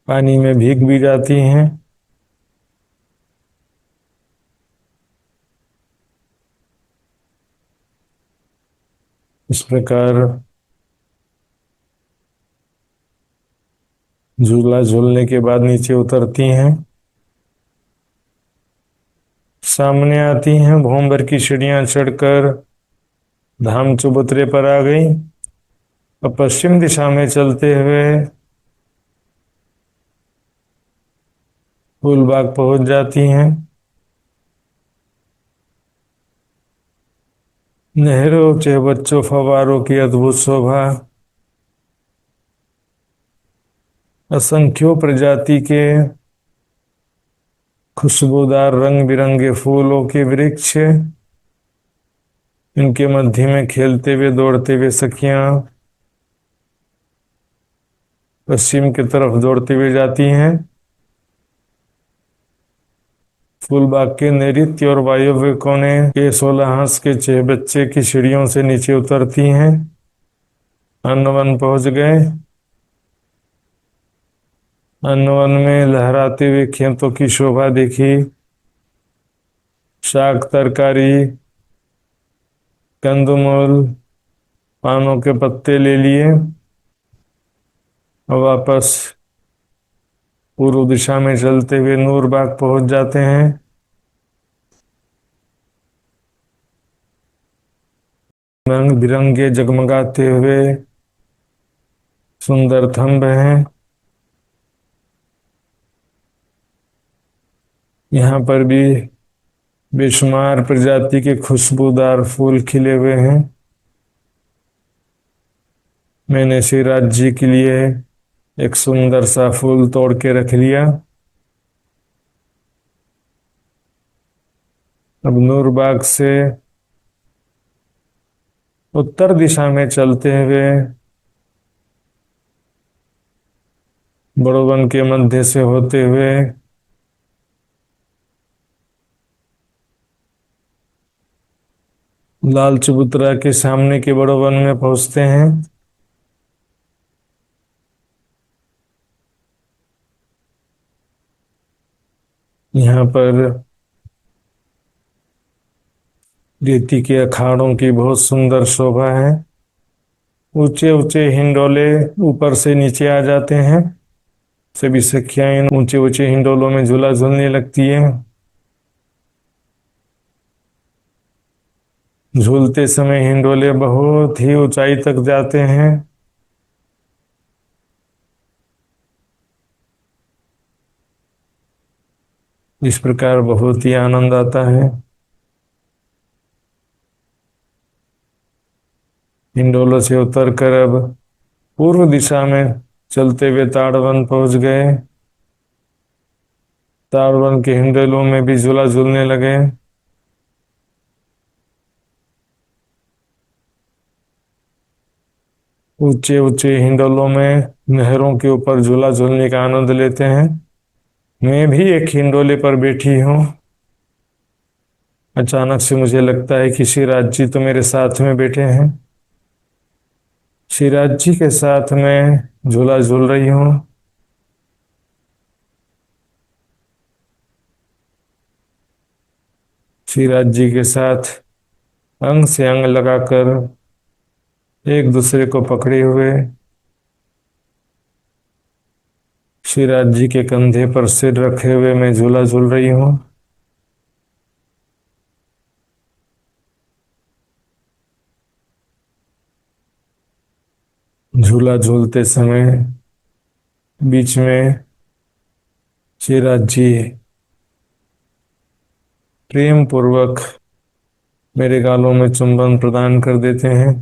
पानी में भीग भी जाती हैं। इस प्रकार झूला झूलने के बाद नीचे उतरती हैं। सामने आती हैं, भौम भर की सीढ़ियां चढ़कर धाम चबूतरे पर आ गई और पश्चिम दिशा में चलते हुए फूलबाग पहुंच जाती हैं। नहरों चाहे बच्चों फव्वारों की अद्भुत शोभा, असंख्यों प्रजाति के खुशबूदार रंग बिरंगे फूलों के वृक्ष, इनके मध्य में खेलते हुए दौड़ते हुए सखियां पश्चिम की तरफ दौड़ती हुई जाती हैं। फूलबाग के नैऋत्य और वायव्य कोने के 16 हंस के बच्चे की सीढ़ियों से नीचे उतरती हैं। अन्नवन पहुंच गए। अन्नवन में लहराते हुए खेतों की शोभा देखी। शाक तरकारी, कंदमूल, पानों के पत्ते ले लिए और वापस पूर्व दिशा में चलते हुए नूरबाग पहुंच जाते हैं। रंग बिरंगे जगमगाते हुए सुंदर थंब हैं। यहाँ पर भी बेशुमार प्रजाति के खुशबूदार फूल खिले हुए हैं। मैंने शिवराज जी के लिए एक सुंदर सा फूल तोड़ के रख लिया। अब नूरबाग से उत्तर दिशा में चलते हुए बड़ोवन के मध्य से होते हुए लाल चबूतरा के सामने के बड़ोवन में पहुंचते हैं। यहाँ पर रेती के अखाड़ों की बहुत सुंदर शोभा है। ऊंचे ऊंचे हिंडोले ऊपर से नीचे आ जाते हैं। सभी सखियां इन ऊंचे ऊंचे हिंडोलों में झूला झूलने लगती है। झूलते समय हिंडोले बहुत ही ऊंचाई तक जाते हैं। इस प्रकार बहुत ही आनंद आता है। हिंडोलों से उतरकर अब पूर्व दिशा में चलते हुए ताड़वन पहुंच गए। ताड़वन के हिंडोलों में भी झूला झूलने लगे। ऊंचे ऊंचे हिंडोलों में नहरों के ऊपर झूला झूलने का आनंद लेते हैं। मैं भी एक हिंडोले पर बैठी हूँ। अचानक से मुझे लगता है कि शिवराज जी तो मेरे साथ में बैठे हैं। शिवराज जी के साथ में झूला झूल रही हूँ। शिवराज जी के साथ अंग से अंग लगाकर एक दूसरे को पकड़े हुए शिवराज जी के कंधे पर सिर रखे हुए मैं झूला झूल रही हूँ। झूला झूलते समय बीच में शिवराज जी प्रेम पूर्वक मेरे गालों में चुंबन प्रदान कर देते हैं।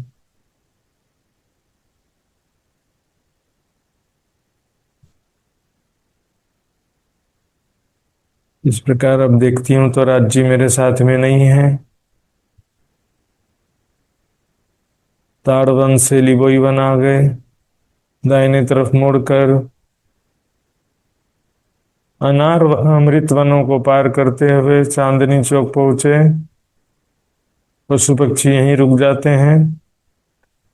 इस प्रकार अब देखती हूँ तो राज जी मेरे साथ में नहीं है। ताड़वन से लिबोई वन आ गए। दाहिने तरफ मुड़कर अनार अमृत वनों को पार करते हुए चांदनी चौक पहुंचे। पशु पक्षी यहीं रुक जाते हैं।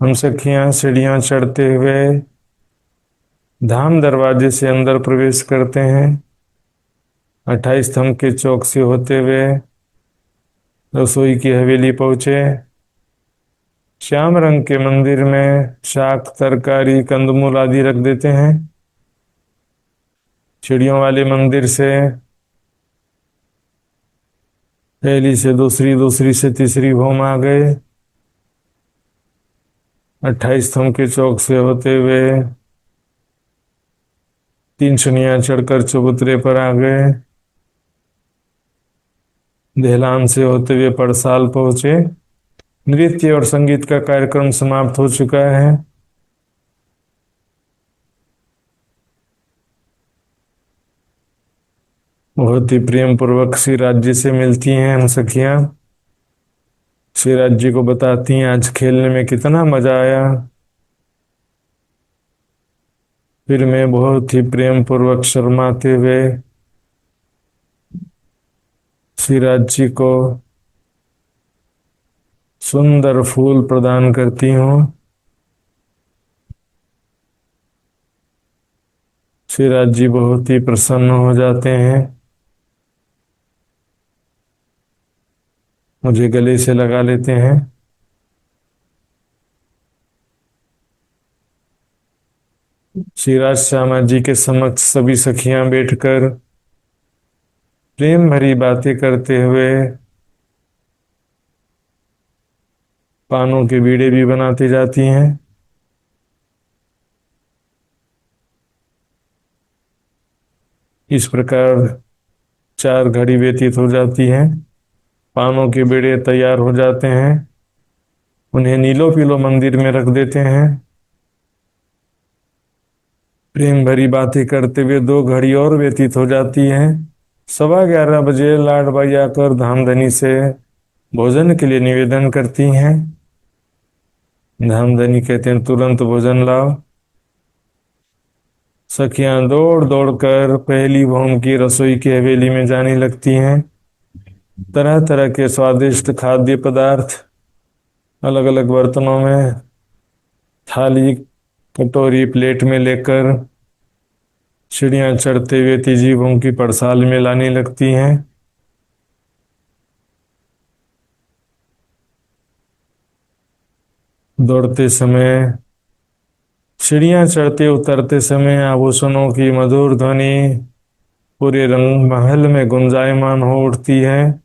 हम सखियां सीढ़ियां चढ़ते हुए धाम दरवाजे से अंदर प्रवेश करते हैं। 28 स्तंभ के चौक से होते हुए रसोई की हवेली पहुंचे। श्याम रंग के मंदिर में शाक तरकारी कंदमूल आदि रख देते हैं। चिड़ियों वाले मंदिर से पहली से दूसरी, दूसरी से तीसरी भौम आ गए। 28 स्तंभ के चौक से होते हुए 3 शनियां चढ़कर चबूतरे पर आ गए। देहलान से होते हुए पड़साल पहुंचे। नृत्य और संगीत का कार्यक्रम समाप्त हो चुका है। बहुत ही प्रेम पूर्वक श्री राज्य से मिलती हैं हम सखियां। श्री राज्य को बताती हैं आज खेलने में कितना मजा आया। फिर मैं बहुत ही प्रेम पूर्वक शर्माते हुए श्री राज्य को सुंदर फूल प्रदान करती हूँ। श्री राज्य बहुत ही प्रसन्न हो जाते हैं। मुझे गले से लगा लेते हैं। श्री राज श्यामा जी के समक्ष सभी सखियां बैठकर प्रेम भरी बातें करते हुए पानों के बीड़े भी बनाती जाती हैं। इस प्रकार 4 घड़ी व्यतीत हो जाती है। पानों के बीड़े तैयार हो जाते हैं। उन्हें नीलो पीलो मंदिर में रख देते हैं। प्रेम भरी बातें करते हुए 2 घड़ी और व्यतीत हो जाती हैं। 11:15 बजे लाडबाई आकर धामधनी से भोजन के लिए निवेदन करती हैं। धामधनी कहते हैं तुरंत भोजन लाओ। सखियां दौड़ दौड़ कर पहली भौम की रसोई की हवेली में जाने लगती हैं। तरह तरह के स्वादिष्ट खाद्य पदार्थ अलग अलग बर्तनों में, थाली कटोरी प्लेट में लेकर सीढ़ियां चढ़ते हुए तीजी भौम की पड़साल में लाने लगती हैं। दौड़ते समय, सीढ़ियां चढ़ते उतरते समय आभूषणों की मधुर ध्वनि पूरे रंग महल में गुंजायमान हो उठती है।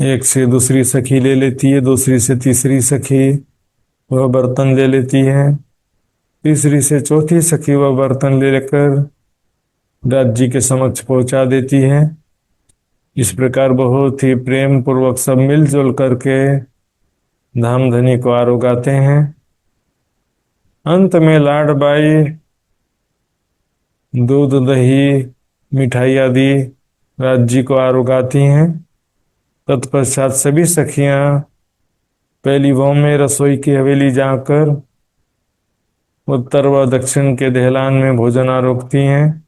एक से दूसरी सखी ले लेती है, दूसरी से तीसरी सखी वह बर्तन ले लेती है, तीसरी से चौथी सखी वह बर्तन ले लेकर राज्य के समक्ष पहुंचा देती है। इस प्रकार बहुत ही प्रेम पूर्वक सब मिलजुल करके धामधनी को आरोगाते हैं। अंत में लाडबाई दूध दही मिठाई आदि राज्य को आरोगाती हैं। तत्पश्चात सभी सखियां पहली भौम में रसोई की हवेली जाकर उत्तर व दक्षिण के दहलान में भोजन आरोगती हैं।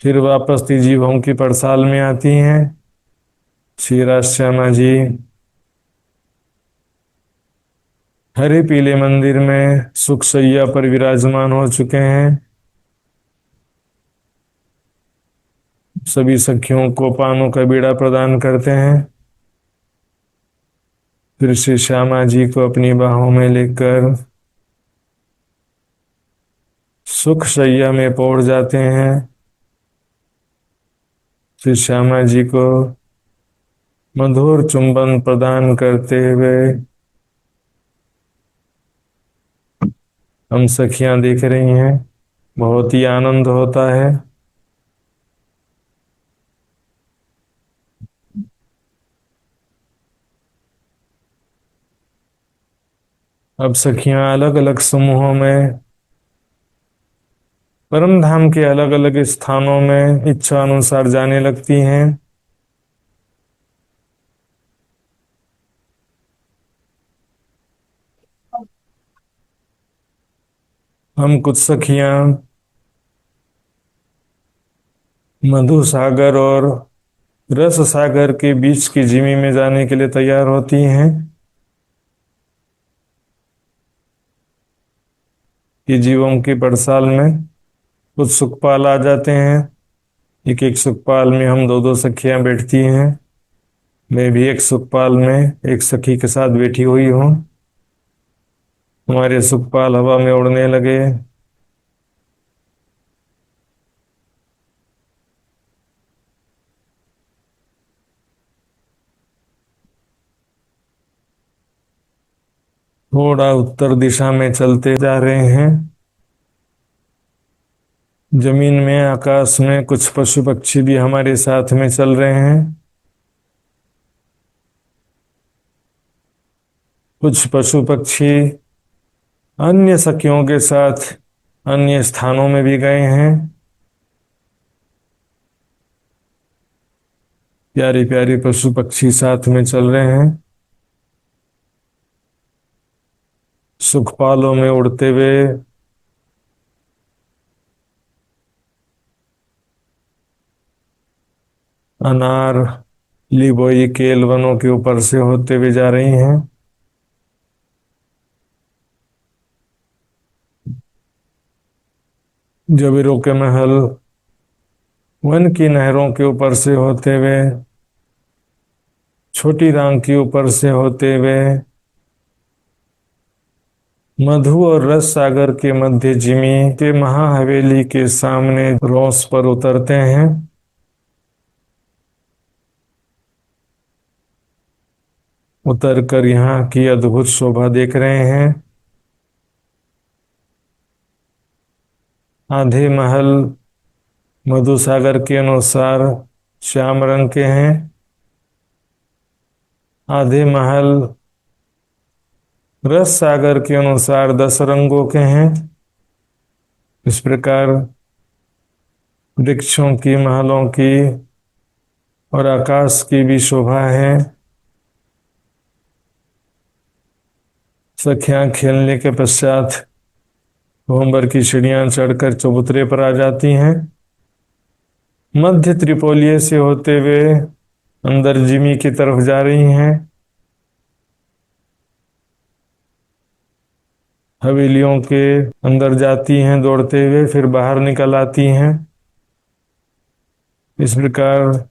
फिर वापस तीजी भौम की पड़साल में आती हैं। श्री राज श्यामा जी हरे पीले मंदिर में सुख शैया पर विराजमान हो चुके हैं। सभी सखियों को पानों का बीड़ा प्रदान करते हैं। फिर श्री श्यामा जी को अपनी बाहों में लेकर सुख शैया में पहुंच जाते हैं। श्री श्यामा जी को मधुर चुंबन प्रदान करते हुए हम सखियां देख रही हैं। बहुत ही आनंद होता है। अब सखियां अलग अलग समूहों में परम धाम के अलग अलग स्थानों में इच्छा अनुसार जाने लगती हैं। हम कुछ सखियां मधु सागर और रस सागर के बीच की जिमी में जाने के लिए तैयार होती हैं कि जीवों की पड़साल में कुछ सुखपाल आ जाते हैं। एक एक सुखपाल में हम दो दो सखियां बैठती हैं। मैं भी एक सुखपाल में एक सखी के साथ बैठी हुई हूँ। हमारे सुखपाल हवा में उड़ने लगे। थोड़ा उत्तर दिशा में चलते जा रहे हैं। जमीन में आकाश में कुछ पशु पक्षी भी हमारे साथ में चल रहे हैं। कुछ पशु पक्षी अन्य सखियों के साथ अन्य स्थानों में भी गए हैं। प्यारे प्यारे पशु पक्षी साथ में चल रहे हैं। सुखपालों में उड़ते हुए अनार लिबोई केल वनों के ऊपर से होते हुए जा रही हैं। जबीरों के महल वन की नहरों के ऊपर से होते हुए छोटी रांग के ऊपर से होते हुए मधु और रस सागर के मध्य जिमी के महाहवेली के सामने रोस पर उतरते हैं। उतर कर यहाँ की अद्भुत शोभा देख रहे हैं। आधे महल मधुसागर के अनुसार श्याम रंग के हैं। आधे महल रस सागर के अनुसार 10 रंगों के हैं। इस प्रकार वृक्षों की महलों की और आकाश की भी शोभा है। सखियां खेलने के पश्चात कोहम्बर की सीढ़ियां चढ़कर चबूतरे पर आ जाती हैं। मध्य त्रिपोलिये से होते हुए अंदर जिमी की तरफ जा रही हैं। हवेलियों के अंदर जाती हैं दौड़ते हुए, फिर बाहर निकल आती हैं। इस प्रकार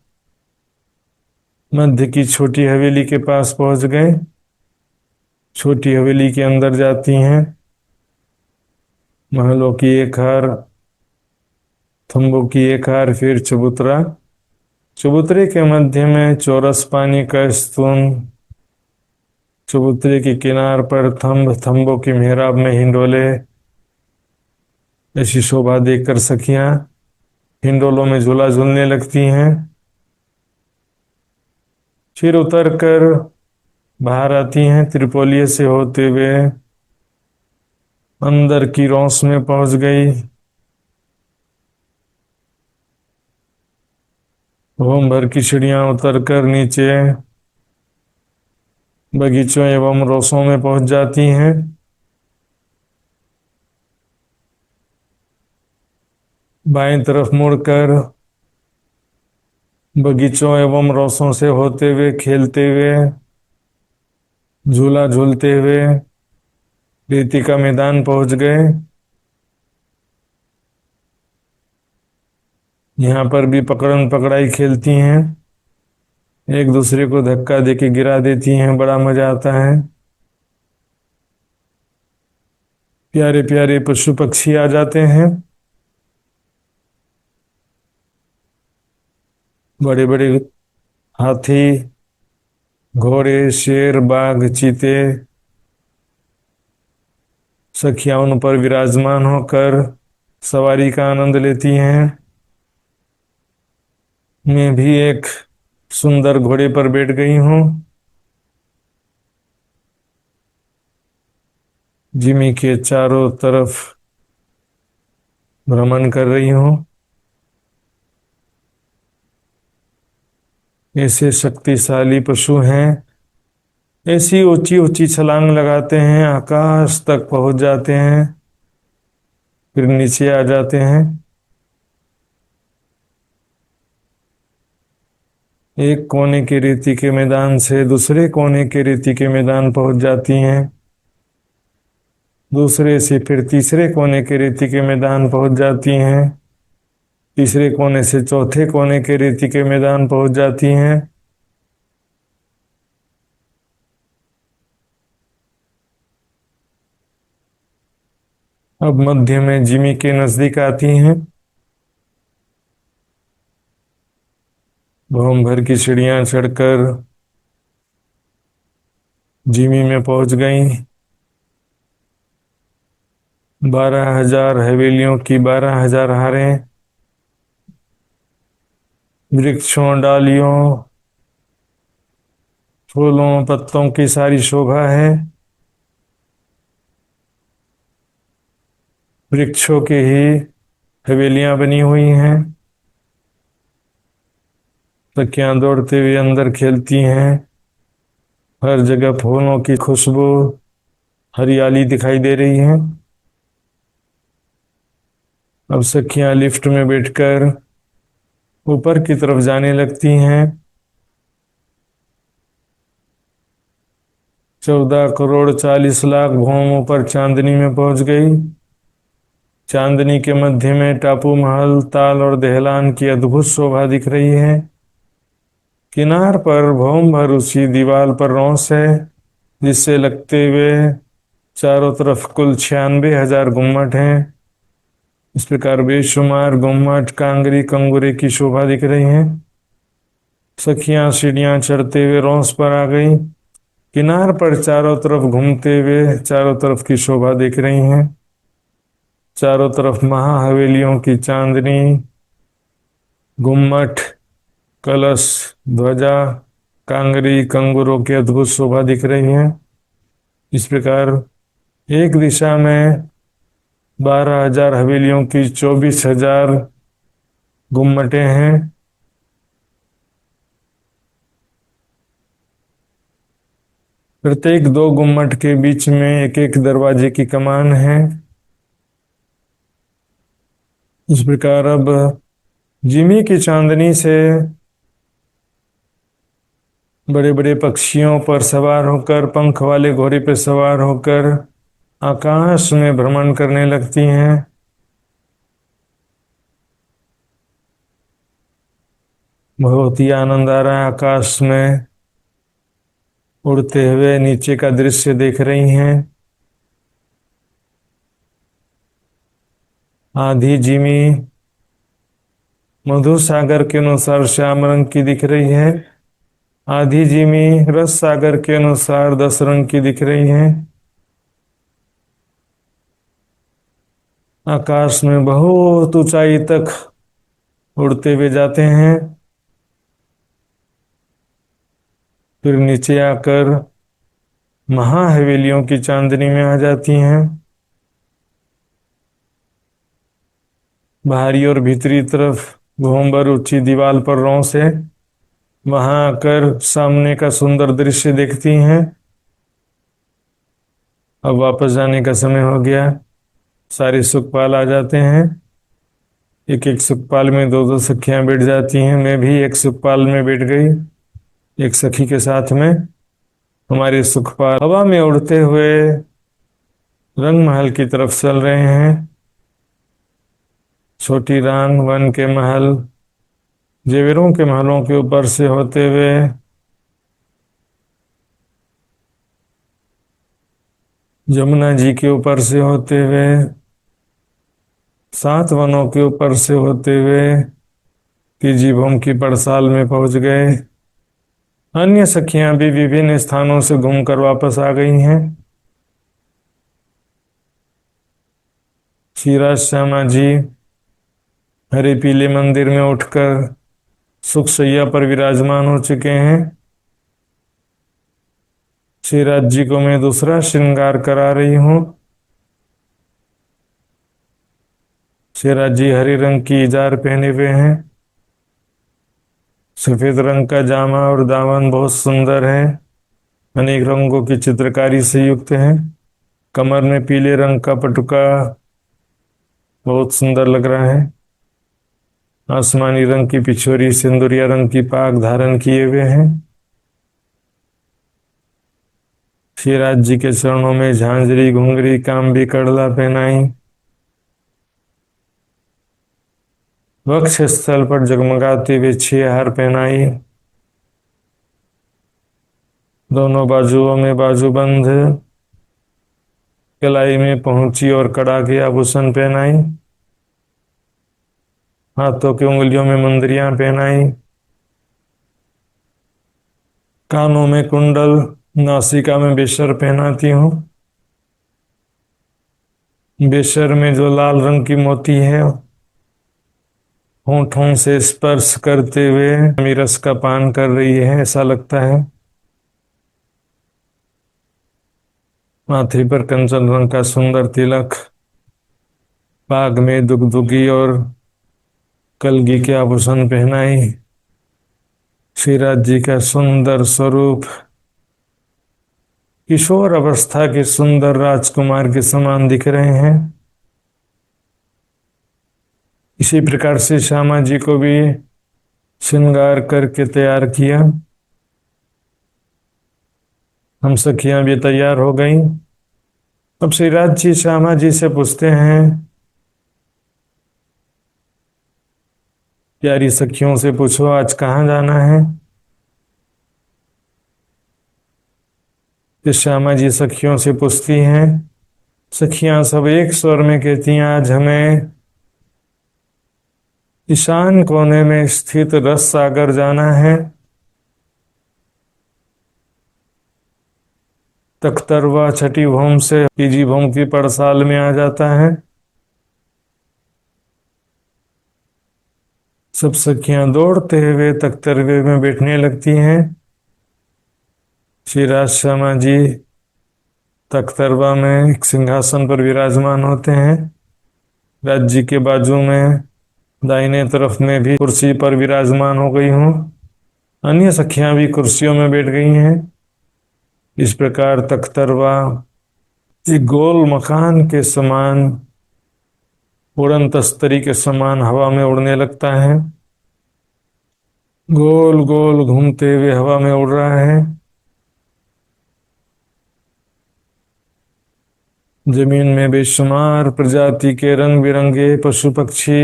मध्य की छोटी हवेली के पास पहुंच गए। छोटी हवेली के अंदर जाती हैं। महलों की एक हार, थंबों की एक हार, फिर चबूतरा। चबूतरे के मध्य में चौरस पानी का स्तून। चबूतरे के किनार पर थंबों की मेहराब में हिंडोले। ऐसी शोभा देखकर सखियां हिंडोलों में झूला झूलने लगती हैं। फिर उतर कर बाहर आती हैं। त्रिपोलिये से होते हुए अंदर की रौस में पहुंच गई। होम भर की सीढ़ियां उतर कर नीचे बगीचों एवं रोसों में पहुंच जाती हैं। बाएं तरफ मुड़कर बगीचों एवं रोसों से होते हुए खेलते हुए झूला झूलते हुए रेती का मैदान पहुंच गए। यहाँ पर भी पकड़न पकड़ाई खेलती हैं। एक दूसरे को धक्का देके गिरा देती हैं। बड़ा मजा आता है। प्यारे प्यारे पशु पक्षी आ जाते हैं। बड़े बड़े हाथी, घोड़े, शेर, बाघ, चीते सखियां उन पर विराजमान होकर सवारी का आनंद लेती हैं। मैं भी एक सुंदर घोड़े पर बैठ गई हूँ। जिमी के चारों तरफ भ्रमण कर रही हूँ। ऐसे शक्तिशाली पशु हैं, ऐसी ऊंची ऊंची छलांग लगाते हैं, आकाश तक पहुंच जाते हैं, फिर नीचे आ जाते हैं। एक कोने के रेती के मैदान से दूसरे कोने के रेती के मैदान पहुंच जाती हैं, दूसरे से फिर तीसरे कोने के रेती के मैदान पहुंच जाती हैं, तीसरे कोने से चौथे कोने के रेती के मैदान पहुंच जाती हैं। अब मध्य में जिमी के नजदीक आती हैं। भूम भर की सीढ़ियां चढ़कर जिमी में पहुंच गई। 12,000 हवेलियों की 12,000 हारें, वृक्षों, डालियों, फूलों, पत्तों की सारी शोभा है। वृक्षों की ही हवेलियां बनी हुई हैं। सखियां दौड़ते हुए अंदर खेलती हैं। हर जगह फूलों की खुशबू, हरियाली दिखाई दे रही है। अब सखियां लिफ्ट में बैठकर ऊपर की तरफ जाने लगती हैं। 14,40,00,000 भौम ऊपर चांदनी में पहुंच गई। चांदनी के मध्य में टापू महल, ताल और दहलान की अद्भुत शोभा दिख रही है। किनार पर भौम भर ऊंची दीवार पर रौंस है, जिससे लगते हुए चारों तरफ कुल 96,000 गुम्मट हैं। इस प्रकार बेशुमार गुम्मट, कांगरी, कंगूरे की शोभा दिख रही है। सखियां सीढ़ियां चढ़ते हुए रौंस पर आ गई। किनार पर चारों तरफ घूमते हुए चारों तरफ की शोभा देख रही हैं। चारों तरफ महाहवेलियों की चांदनी, गुम्मट, कलश, ध्वजा, कांगरी, कंगूरों की अद्भुत शोभा दिख रही है। इस प्रकार एक दिशा में 12,000 हवेलियों की 24,000 गुम्मटें हैं। प्रत्येक दो गुम्मट के बीच में एक एक दरवाजे की कमान है। इस प्रकार अब जिमी की चांदनी से बड़े बड़े पक्षियों पर सवार होकर, पंख वाले घोड़े पर सवार होकर आकाश में भ्रमण करने लगती हैं। बहुत ही आनंद आ रहा है। आकाश में उड़ते हुए नीचे का दृश्य देख रही हैं। आधी जिमी मधु सागर के अनुसार श्याम रंग की दिख रही है, आधी जिमी रस सागर के अनुसार 10 रंग की दिख रही है। आकाश में बहुत ऊंचाई तक उड़ते हुए जाते हैं, फिर नीचे आकर महाहवेलियों की चांदनी में आ जाती हैं। बाहरी और भीतरी तरफ घोंबर ऊंची दीवार पर रौंस है। वहां आकर सामने का सुंदर दृश्य देखती हैं। अब वापस जाने का समय हो गया। सारे सुखपाल आ जाते हैं। एक एक सुखपाल में दो दो सखियां बैठ जाती हैं। मैं भी एक सुखपाल में बैठ गई, एक सखी के साथ में। हमारे सुखपाल हवा में उड़ते हुए रंग महल की तरफ चल रहे हैं। छोटी रान वन के महल, जेवरों के महलों के ऊपर से होते हुए जमुना जी के ऊपर से होते हुए 7 वनों के ऊपर से होते हुए तीजीभूम की पड़साल में पहुंच गए। अन्य सखियां भी विभिन्न स्थानों से घूमकर वापस आ गई हैं। क्षीराज श्यामा जी हरे पीले मंदिर में उठकर सुख शैया पर विराजमान हो चुके हैं। क्षीराज जी को मैं दूसरा श्रृंगार करा रही हूँ। शिवराज जी हरे रंग की इजार पहने हुए हैं। सफेद रंग का जामा और दामन बहुत सुंदर है, अनेक रंगों की चित्रकारी से युक्त है। कमर में पीले रंग का पटुका बहुत सुंदर लग रहा है। आसमानी रंग की पिछोरी सिंदूरिया रंग की पाग धारण किए हुए हैं। शिवराज जी के चरणों में झांझरी घुंघरी कांबी कड़ला पहनाई। वक्ष स्थल पर जगमगाते हुए 6 हार पहनाई। दोनों बाजुओं में बाजूबंद, कलाई में पहुंची और कड़ा के आभूषण पहनाई। हाथों की उंगलियों में मुंदरियां पहनाई। कानों में कुंडल, नासिका में बेशर पहनाती हूँ। बेशर में जो लाल रंग की मोती है, होठों से स्पर्श करते हुए अमीरस का पान कर रही है ऐसा लगता है। माथे पर कंचन रंग का सुंदर तिलक, पाग में दुगदुगी और कलगी के आभूषण पहनाई। श्रीराज जी का सुंदर स्वरूप किशोर अवस्था के सुंदर राजकुमार के समान दिख रहे हैं। इसी प्रकार से श्यामा जी को भी श्रृंगार करके तैयार किया। हम सखियां भी तैयार हो गईं। अब श्रीराज जी श्यामा जी से पूछते हैं, प्यारी सखियों से पूछो आज कहाँ जाना है। तो श्यामा जी सखियों से पूछती हैं। सखियां सब एक स्वर में कहती हैं, आज हमें ईशान कोने में स्थित रस सागर जाना है। तख्तरवा छठी भौम से पीजी भौम की पड़साल में आ जाता है। सब सखियां दौड़ते हुए तख्तरवे में बैठने लगती हैं। श्री राज श्यामा जी तख्तरवा में एक सिंहासन पर विराजमान होते हैं। राज जी के बाजू में दाहिने तरफ में भी कुर्सी पर विराजमान हो गई हूँ। अन्य सखियां भी कुर्सियों में बैठ गई हैं। इस प्रकार तख्तरवा एक गोल मकान के समान, उड़न तस्तरी के समान हवा में उड़ने लगता है। गोल गोल घूमते हुए हवा में उड़ रहा है। जमीन में बेशुमार प्रजाति के रंग बिरंगे पशु पक्षी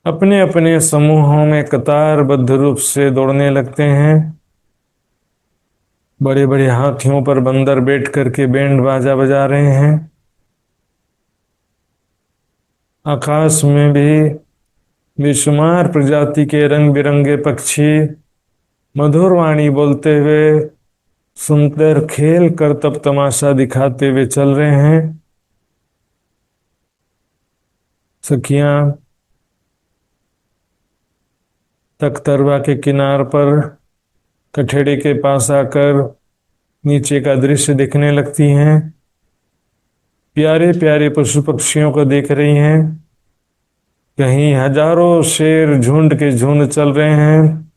अपने अपने समूहों में कतारबद्ध रूप से दौड़ने लगते हैं। बड़े बड़े हाथियों पर बंदर बैठ करके बैंड बाजा बजा रहे हैं। आकाश में भी बेशुमार प्रजाति के रंग बिरंगे पक्षी मधुर वाणी बोलते हुए सुंदर खेल कर तब तमाशा दिखाते हुए चल रहे हैं। सखियां तख्तरवा के किनार पर कठेड़े के पास आकर नीचे का दृश्य देखने लगती हैं। प्यारे प्यारे पशु पक्षियों को देख रही हैं। कहीं हजारों शेर झुंड के झुंड चल रहे हैं।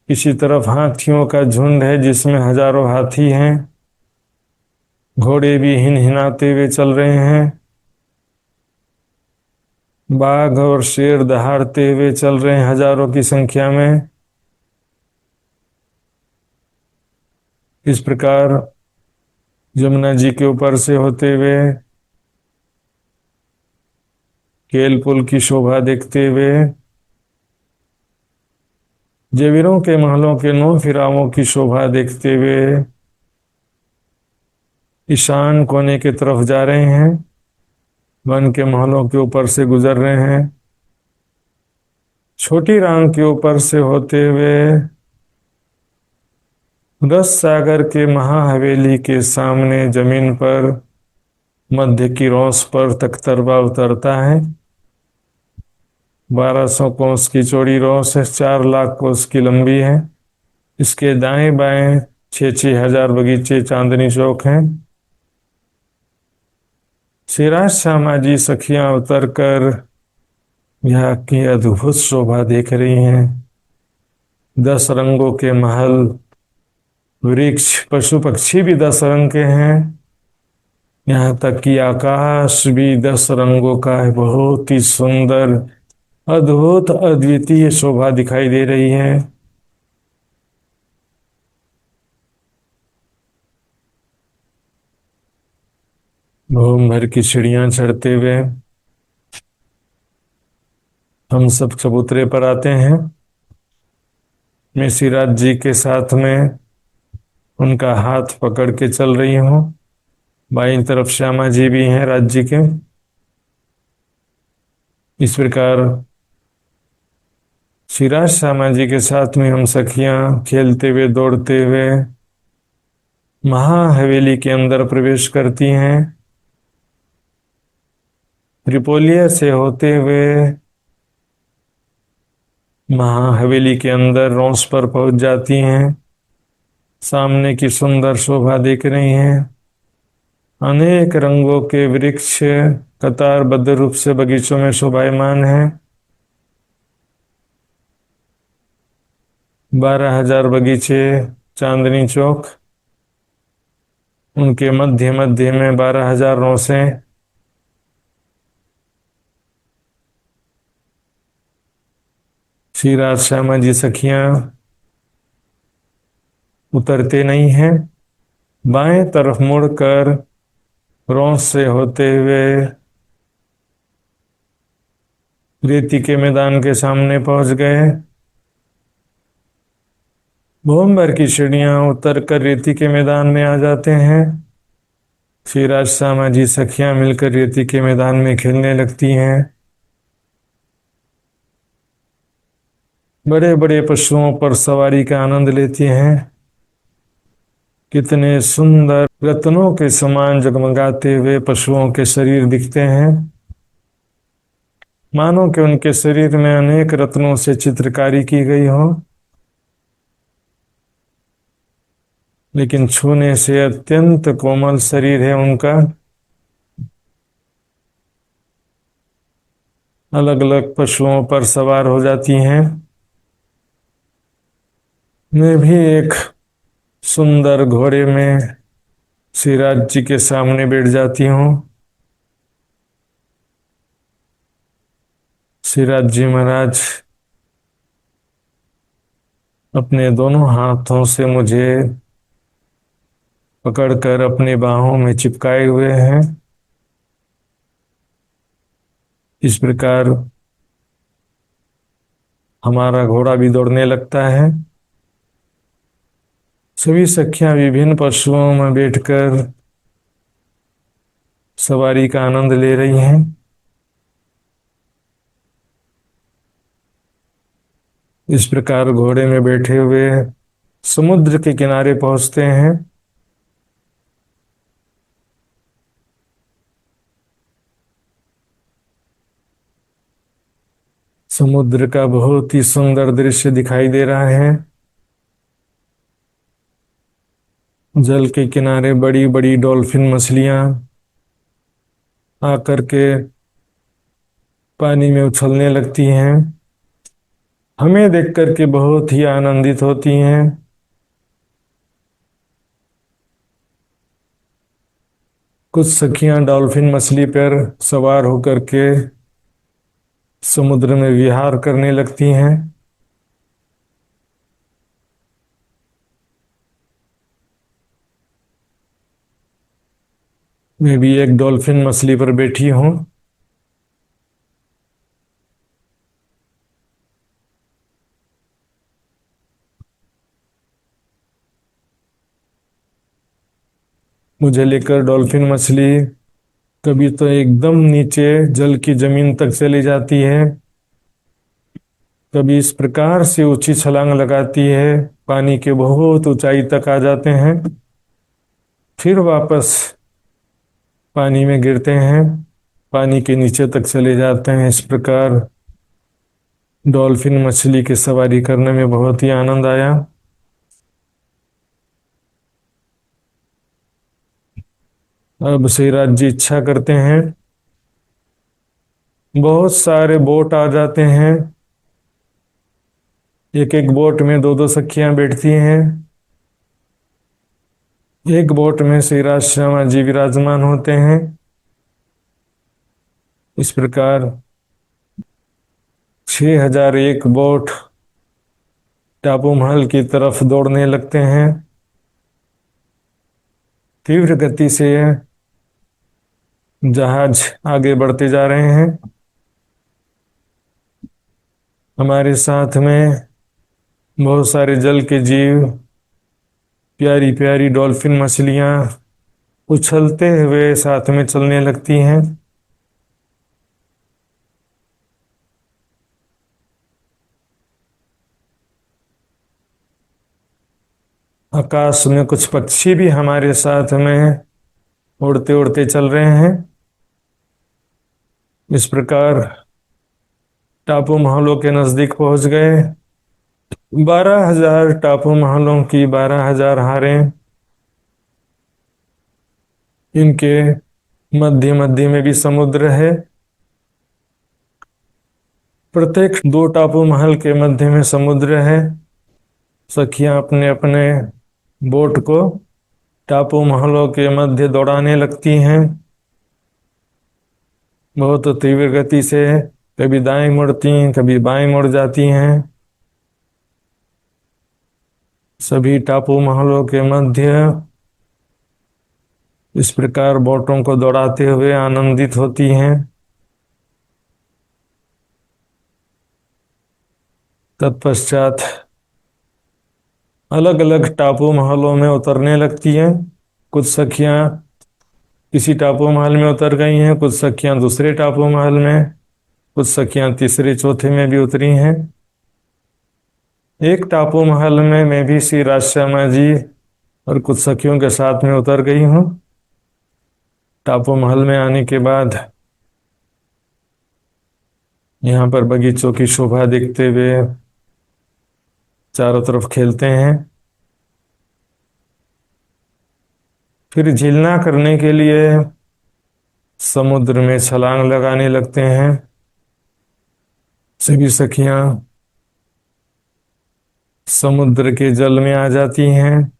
किसी तरफ हाथियों का झुंड है जिसमें हजारों हाथी हैं। घोड़े भी हिनहिनाते हुए चल रहे हैं। बाघ और शेर दहाड़ते हुए चल रहे हैं हजारों की संख्या में। इस प्रकार यमुना जी के ऊपर से होते हुए केल पुल की शोभा देखते हुए जवीरों के महलों के 9 फिरावों की शोभा देखते हुए ईशान कोने की तरफ जा रहे हैं। वन के महलों के ऊपर से गुजर रहे हैं। छोटी रांग के ऊपर से होते हुए रस सागर के महाहवेली के सामने जमीन पर मध्य की रौस पर तख्तरवा उतरता है। 1200 कोस की चौड़ी रौस है, 4 लाख कोस की लंबी है। इसके दाएं बाएं 6-6 हजार बगीचे चांदनी चौक हैं। श्रीराज श्यामा जी सखियां उतर कर यहाँ की अद्भुत शोभा देख रही हैं। 10 रंगों के महल, वृक्ष, पशु पक्षी भी 10 रंग के हैं। यहाँ तक कि आकाश भी 10 रंगों का है। बहुत ही सुंदर, अद्भुत, अद्वितीय शोभा दिखाई दे रही है। घूम भर की सीढ़ियां चढ़ते हुए हम सब चबूतरे पर आते हैं। मैं सिराज जी के साथ में उनका हाथ पकड़ के चल रही हूँ। बाईं तरफ श्यामा जी भी हैं, राज्य के। इस प्रकार सिराज श्यामा जी के साथ में हम सखियां खेलते हुए दौड़ते हुए महाहवेली के अंदर प्रवेश करती हैं। त्रिपोलिया से होते हुए महाहवेली के अंदर रॉस पर पहुंच जाती हैं। सामने की सुंदर शोभा देख रही हैं। अनेक रंगों के वृक्ष कतारबद्ध रूप से बगीचों में शोभायमान हैं। 12,000 बगीचे, चांदनी चौक, उनके मध्य मध्य में 12,000 रोसें। श्री राज श्यामा जी सखियां उतरते नहीं हैं। बाएं तरफ मुड़कर रोस से होते हुए रेती के मैदान के सामने पहुंच गए। भूमभर की सीढ़ियां उतर कर रेती के मैदान में आ जाते हैं। श्री राज श्यामा जी सखियां मिलकर रेती के मैदान में खेलने लगती हैं। बड़े बड़े पशुओं पर सवारी का आनंद लेती हैं। कितने सुंदर रत्नों के समान जगमगाते हुए पशुओं के शरीर दिखते हैं। मानो कि उनके शरीर में अनेक रत्नों से चित्रकारी की गई हो। लेकिन छूने से अत्यंत कोमल शरीर है उनका। अलग अलग पशुओं पर सवार हो जाती हैं। मैं भी एक सुंदर घोड़े में श्रीराज जी के सामने बैठ जाती हूँ। श्रीराज जी महाराज अपने दोनों हाथों से मुझे पकड़कर अपनी बाहों में चिपकाए हुए हैं। इस प्रकार हमारा घोड़ा भी दौड़ने लगता है। सभी सखियां विभिन्न पशुओं में बैठकर सवारी का आनंद ले रही हैं। इस प्रकार घोड़े में बैठे हुए समुद्र के किनारे पहुंचते हैं। समुद्र का बहुत ही सुंदर दृश्य दिखाई दे रहा है। जल के किनारे बड़ी बड़ी डॉल्फिन मछलियां आकर के पानी में उछलने लगती हैं। हमें देख करके बहुत ही आनंदित होती हैं। कुछ सखियां डॉल्फिन मछली पर सवार होकर के समुद्र में विहार करने लगती हैं। मैं भी एक डॉल्फिन मछली पर बैठी हूँ। मुझे लेकर डॉल्फिन मछली कभी तो एकदम नीचे जल की जमीन तक चली जाती है, कभी इस प्रकार से ऊंची छलांग लगाती है, पानी के बहुत ऊंचाई तक आ जाते हैं, फिर वापस पानी में गिरते हैं, पानी के नीचे तक चले जाते हैं। इस प्रकार डॉल्फिन मछली की सवारी करने में बहुत ही आनंद आया। अब श्रीराज जी इच्छा करते हैं बहुत सारे बोट आ जाते हैं। एक एक बोट में दो दो सखियां बैठती हैं। एक बोट में श्री राज श्यामा जी विराजमान होते हैं। इस प्रकार 6001 बोट टापू महल की तरफ दौड़ने लगते हैं। तीव्र गति से जहाज आगे बढ़ते जा रहे हैं। हमारे साथ में बहुत सारे जल के जीव, प्यारी प्यारी डॉल्फिन मछलियां उछलते हुए साथ में चलने लगती हैं। आकाश में कुछ पक्षी भी हमारे साथ में उड़ते उड़ते चल रहे हैं। इस प्रकार टापू महलों के नजदीक पहुंच गए। 12,000 टापू महलों की 12,000 हारें। इनके मध्य मध्य में भी समुद्र है। प्रत्येक दो टापू महल के मध्य में समुद्र है। सखियां अपने अपने बोट को टापू महलों के मध्य दौड़ाने लगती हैं। बहुत तीव्र गति से कभी दाएं मुड़ती कभी बाएं मुड़ जाती हैं। सभी टापू महलों के मध्य इस प्रकार बोटों को दौड़ाते हुए आनंदित होती हैं। तत्पश्चात अलग अलग टापू महलों में उतरने लगती हैं। कुछ सखियां किसी टापू महल में उतर गई हैं, कुछ सखियां दूसरे टापू महल में, कुछ सखियां तीसरे चौथे में भी उतरी हैं। एक टापू महल में मैं भी श्री राजश्यामा जी और कुछ सखियों के साथ में उतर गई हूँ। टापू महल में आने के बाद यहाँ पर बगीचों की शोभा देखते हुए चारों तरफ खेलते हैं। फिर झीलना करने के लिए समुद्र में छलांग लगाने लगते हैं। सभी सखियां समुद्र के जल में आ जाती हैं।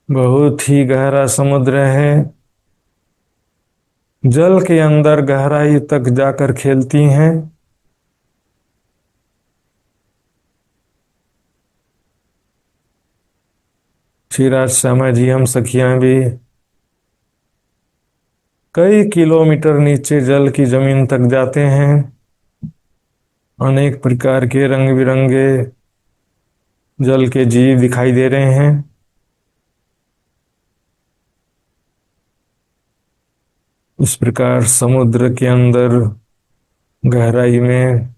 बहुत ही गहरा समुद्र है। जल के अंदर गहराई तक जाकर खेलती हैं। श्री राज श्यामा जी हम सखियां भी कई किलोमीटर नीचे जल की जमीन तक जाते हैं। अनेक प्रकार के रंग बिरंगे जल के जीव दिखाई दे रहे हैं। इस प्रकार समुद्र के अंदर गहराई में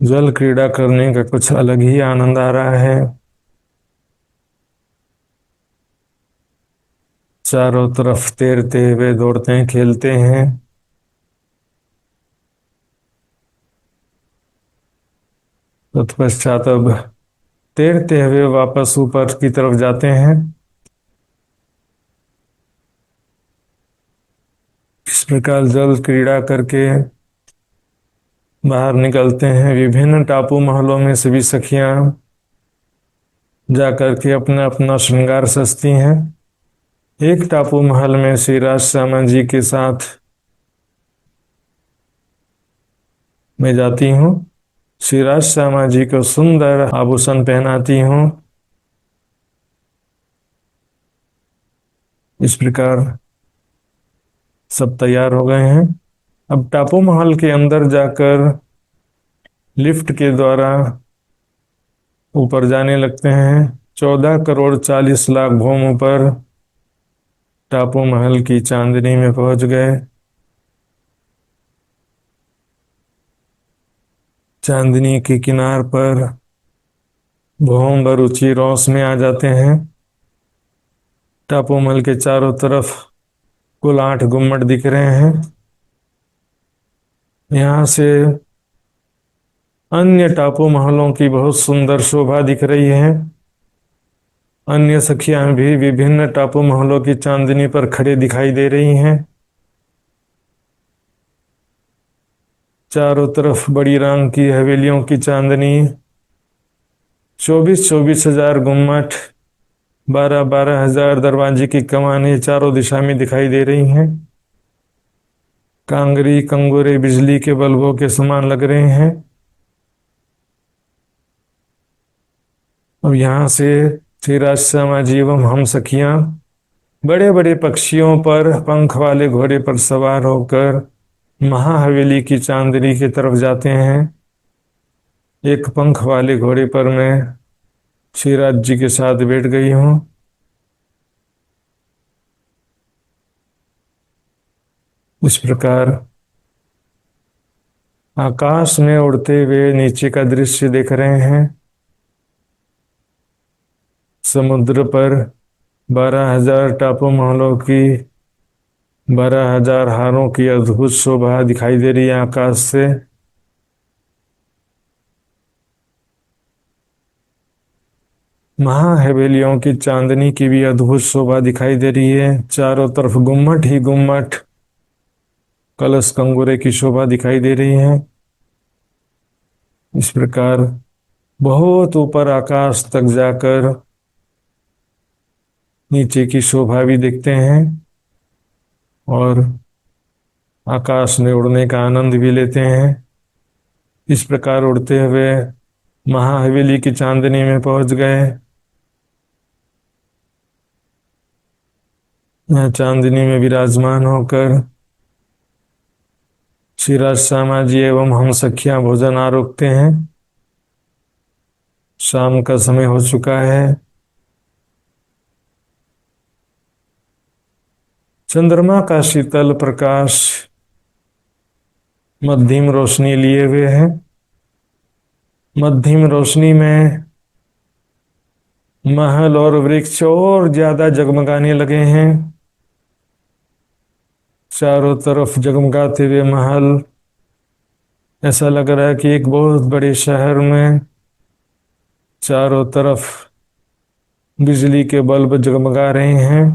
जल क्रीड़ा करने का कुछ अलग ही आनंद आ रहा है। चारों तरफ तैरते हुए दौड़ते हैं, खेलते हैं। तत्पश्चात अब तैरते हुए वापस ऊपर की तरफ जाते हैं। इस प्रकार जल क्रीड़ा करके बाहर निकलते हैं। विभिन्न टापू महलों में सभी सखियां जाकर के अपना अपना श्रृंगार सजती हैं। एक टापू महल में श्री राज श्यामा जी के साथ मैं जाती हूँ। श्री राज श्यामा जी को सुंदर आभूषण पहनाती हूँ। इस प्रकार सब तैयार हो गए हैं। अब टापू महल के अंदर जाकर लिफ्ट के द्वारा ऊपर जाने लगते हैं। 14,40,00,000 भूमि पर टापू महल की चांदनी में पहुंच गए। चांदनी के किनार पर भौम ऊंची रौस में आ जाते हैं। टापू महल के चारों तरफ कुल 8 गुम्मट दिख रहे हैं। यहाँ से अन्य टापू महलों की बहुत सुंदर शोभा दिख रही है। अन्य सखियां भी विभिन्न टापू महलों की चांदनी पर खड़े दिखाई दे रही हैं। चारों तरफ बड़ी रंग की हवेलियों की चांदनी, 24,000 गुम्मट, 12,000 दरवाजे की कमानें चारों दिशा में दिखाई दे रही हैं। कांगरी कंगोरे बिजली के बल्बों के समान लग रहे हैं। अब यहाँ से श्रीराज श्यामा जी एवं हम सखियां बड़े बड़े पक्षियों पर पंख वाले घोड़े पर सवार होकर महाहवेली की चांदनी की तरफ जाते हैं। एक पंख वाले घोड़े पर मैं श्रीराज जी के साथ बैठ गई हूँ। इस प्रकार आकाश में उड़ते हुए नीचे का दृश्य देख रहे हैं। समुद्र पर 12,000 टापू महलों की 12,000 हारों की अद्भुत शोभा दिखाई दे रही है आकाश से। महाहवेलियों की चांदनी की भी अद्भुत शोभा दिखाई दे रही है। चारों तरफ गुम्मट ही गुम्मट, कलश कंगूरे की शोभा दिखाई दे रही है। इस प्रकार बहुत ऊपर आकाश तक जाकर नीचे की शोभा भी देखते हैं और आकाश में उड़ने का आनंद भी लेते हैं। इस प्रकार उड़ते हुए महाहवेली की चांदनी में पहुंच गए। यहाँ चांदनी में विराजमान होकर श्रीराज श्यामा जी एवं हम सखियां भोजन आरोगते हैं। शाम का समय हो चुका है। चंद्रमा का शीतल प्रकाश मध्यम रोशनी लिए हुए है। मध्यम रोशनी में महल और वृक्ष और ज्यादा जगमगाने लगे हैं। चारों तरफ जगमगाते हुए महल, ऐसा लग रहा है कि एक बहुत बड़े शहर में चारों तरफ बिजली के बल्ब जगमगा रहे हैं।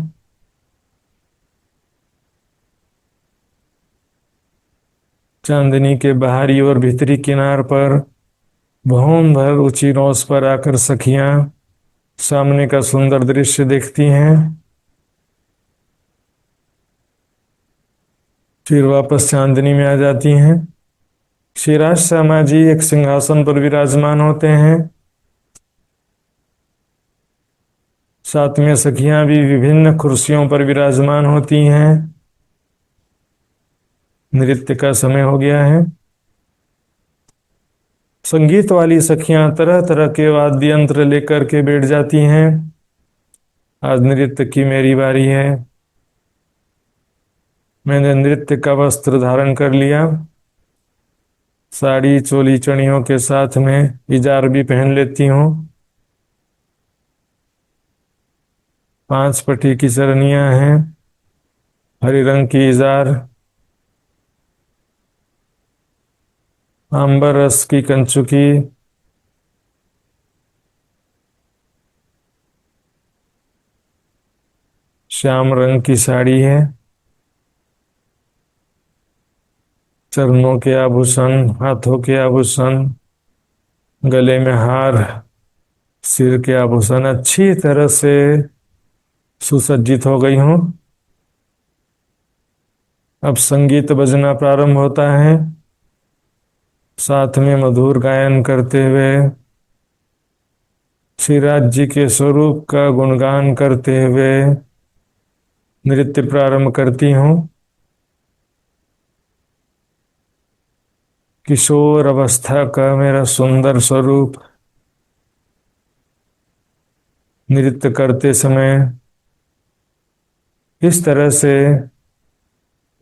चांदनी के बाहरी और भीतरी किनार पर भवन भर ऊंची रोस पर आकर सखियां सामने का सुंदर दृश्य देखती हैं। फिर वापस चांदनी में आ जाती हैं। श्रीराज श्यामा जी एक सिंहासन पर विराजमान होते हैं। साथ में सखियां भी विभिन्न कुर्सियों पर विराजमान होती हैं। नृत्य का समय हो गया है। संगीत वाली सखियां तरह तरह के वाद्य यंत्र लेकर के बैठ जाती हैं। आज नृत्य की मेरी बारी है। मैंने नृत्य का वस्त्र धारण कर लिया। साड़ी चोली चणियों के साथ में इजार भी पहन लेती हूँ। 5 पटी की चरनियां हैं, हरे रंग की इजार, आंबर रस की कंचुकी, श्याम रंग की साड़ी है। चरणों के आभूषण, हाथों के आभूषण, गले में हार, सिर के आभूषण, अच्छी तरह से सुसज्जित हो गई हूँ। अब संगीत बजना प्रारंभ होता है। साथ में मधुर गायन करते हुए श्रीराज जी के स्वरूप का गुणगान करते हुए नृत्य प्रारंभ करती हूँ। किशोर अवस्था का मेरा सुंदर स्वरूप नृत्य करते समय किस तरह से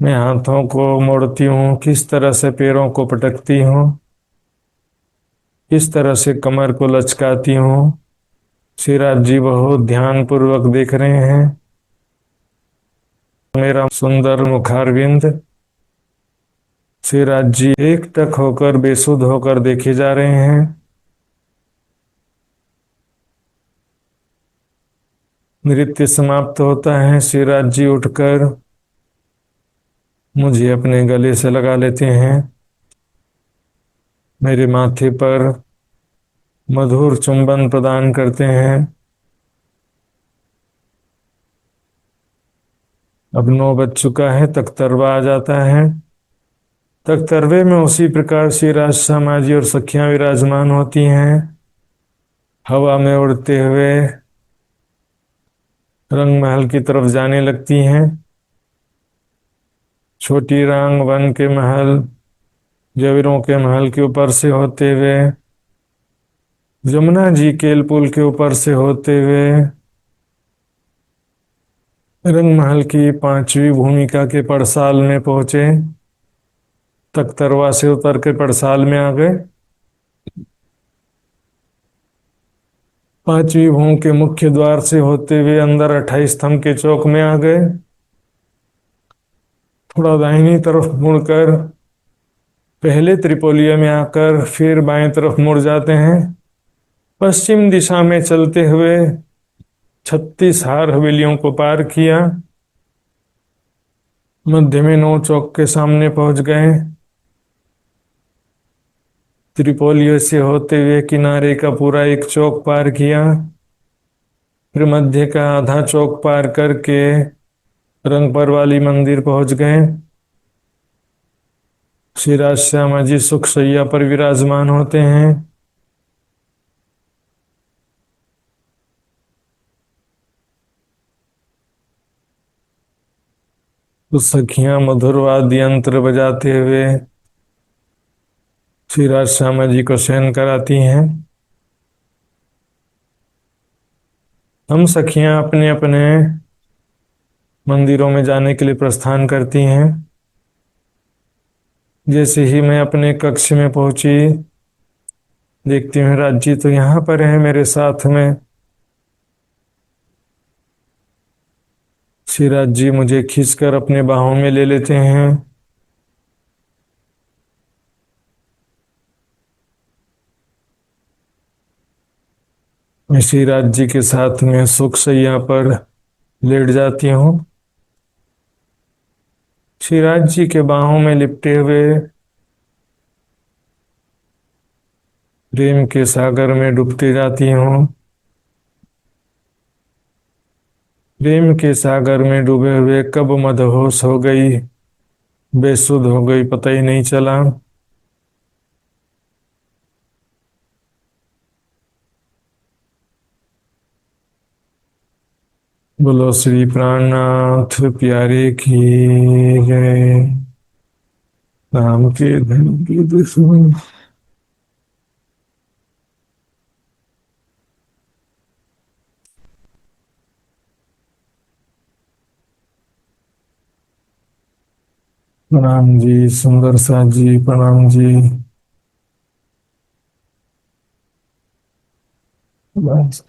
मैं हाथों को मोड़ती हूँ, किस तरह से पैरों को पटकती हूँ, किस तरह से कमर को लचकाती हूँ, श्रीराज जी बहुत ध्यान पूर्वक देख रहे हैं। मेरा सुंदर मुखारविंद श्रीराज जी एकटक होकर बेसुध होकर देखे जा रहे हैं। नृत्य समाप्त होता है। श्रीराज जी उठकर मुझे अपने गले से लगा लेते हैं। मेरे माथे पर मधुर चुंबन प्रदान करते हैं। अब 9 बज चुका है, तख्तरवा आ जाता है। तख्तरवे में उसी प्रकार से राजश्यामा जी और सखियां विराजमान होती हैं, हवा में उड़ते हुए रंग महल की तरफ जाने लगती हैं। छोटी रांग वन के महल, जवीरों के महल के ऊपर से होते हुए, जमुना जी केल पुल के ऊपर से होते हुए रंग महल की 5वीं भूमिका के पड़साल में पहुंचे। तख्तरवा से उतर के पड़साल में आ गए। 5वीं भूमि के मुख्य द्वार से होते हुए अंदर 28 स्तंभ के चौक में आ गए। थोड़ा दाहिनी तरफ मुड़कर पहले त्रिपोलिया में आकर फिर बाएं तरफ मुड़ जाते हैं। पश्चिम दिशा में चलते हुए 36 हार हवेलियों को पार किया। मध्य में 9 चौक के सामने पहुंच गए। त्रिपोलियो से होते हुए किनारे का पूरा एक चौक पार किया। फिर मध्य का आधा चौक पार करके रंगपर वाली मंदिर पहुंच गए। श्री राज श्यामा जी सुख शैया पर विराजमान होते हैं। तो सखियां मधुर वाद्य यंत्र बजाते हुए श्री राज श्यामा जी को शयन कराती हैं। हम सखियां अपने अपने मंदिरों में जाने के लिए प्रस्थान करती हैं। जैसे ही मैं अपने कक्ष में पहुंची, देखती हूँ राज जी तो यहाँ पर है मेरे साथ में। श्री राज जी मुझे खींचकर अपने बाहों में ले लेते हैं। मैं श्री राज जी के साथ में सुख शैया पर लेट जाती हूँ। श्री राज जी के बाहों में लिपटे हुए प्रेम के सागर में डूबते जाती हूँ। प्रेम के सागर में डूबे हुए कब मदहोश हो गई, बेसुध हो गई, पता ही नहीं चला। बोलो श्री प्राणनाथ प्यारे की जय। राम के धन की दुश्मन। प्रणाम जी सुंदर सा जी, प्रणाम जी। बस।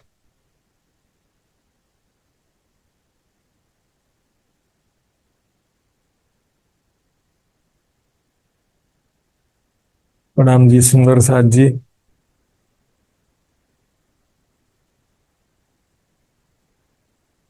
प्रणाम जी सुंदर साथ जी।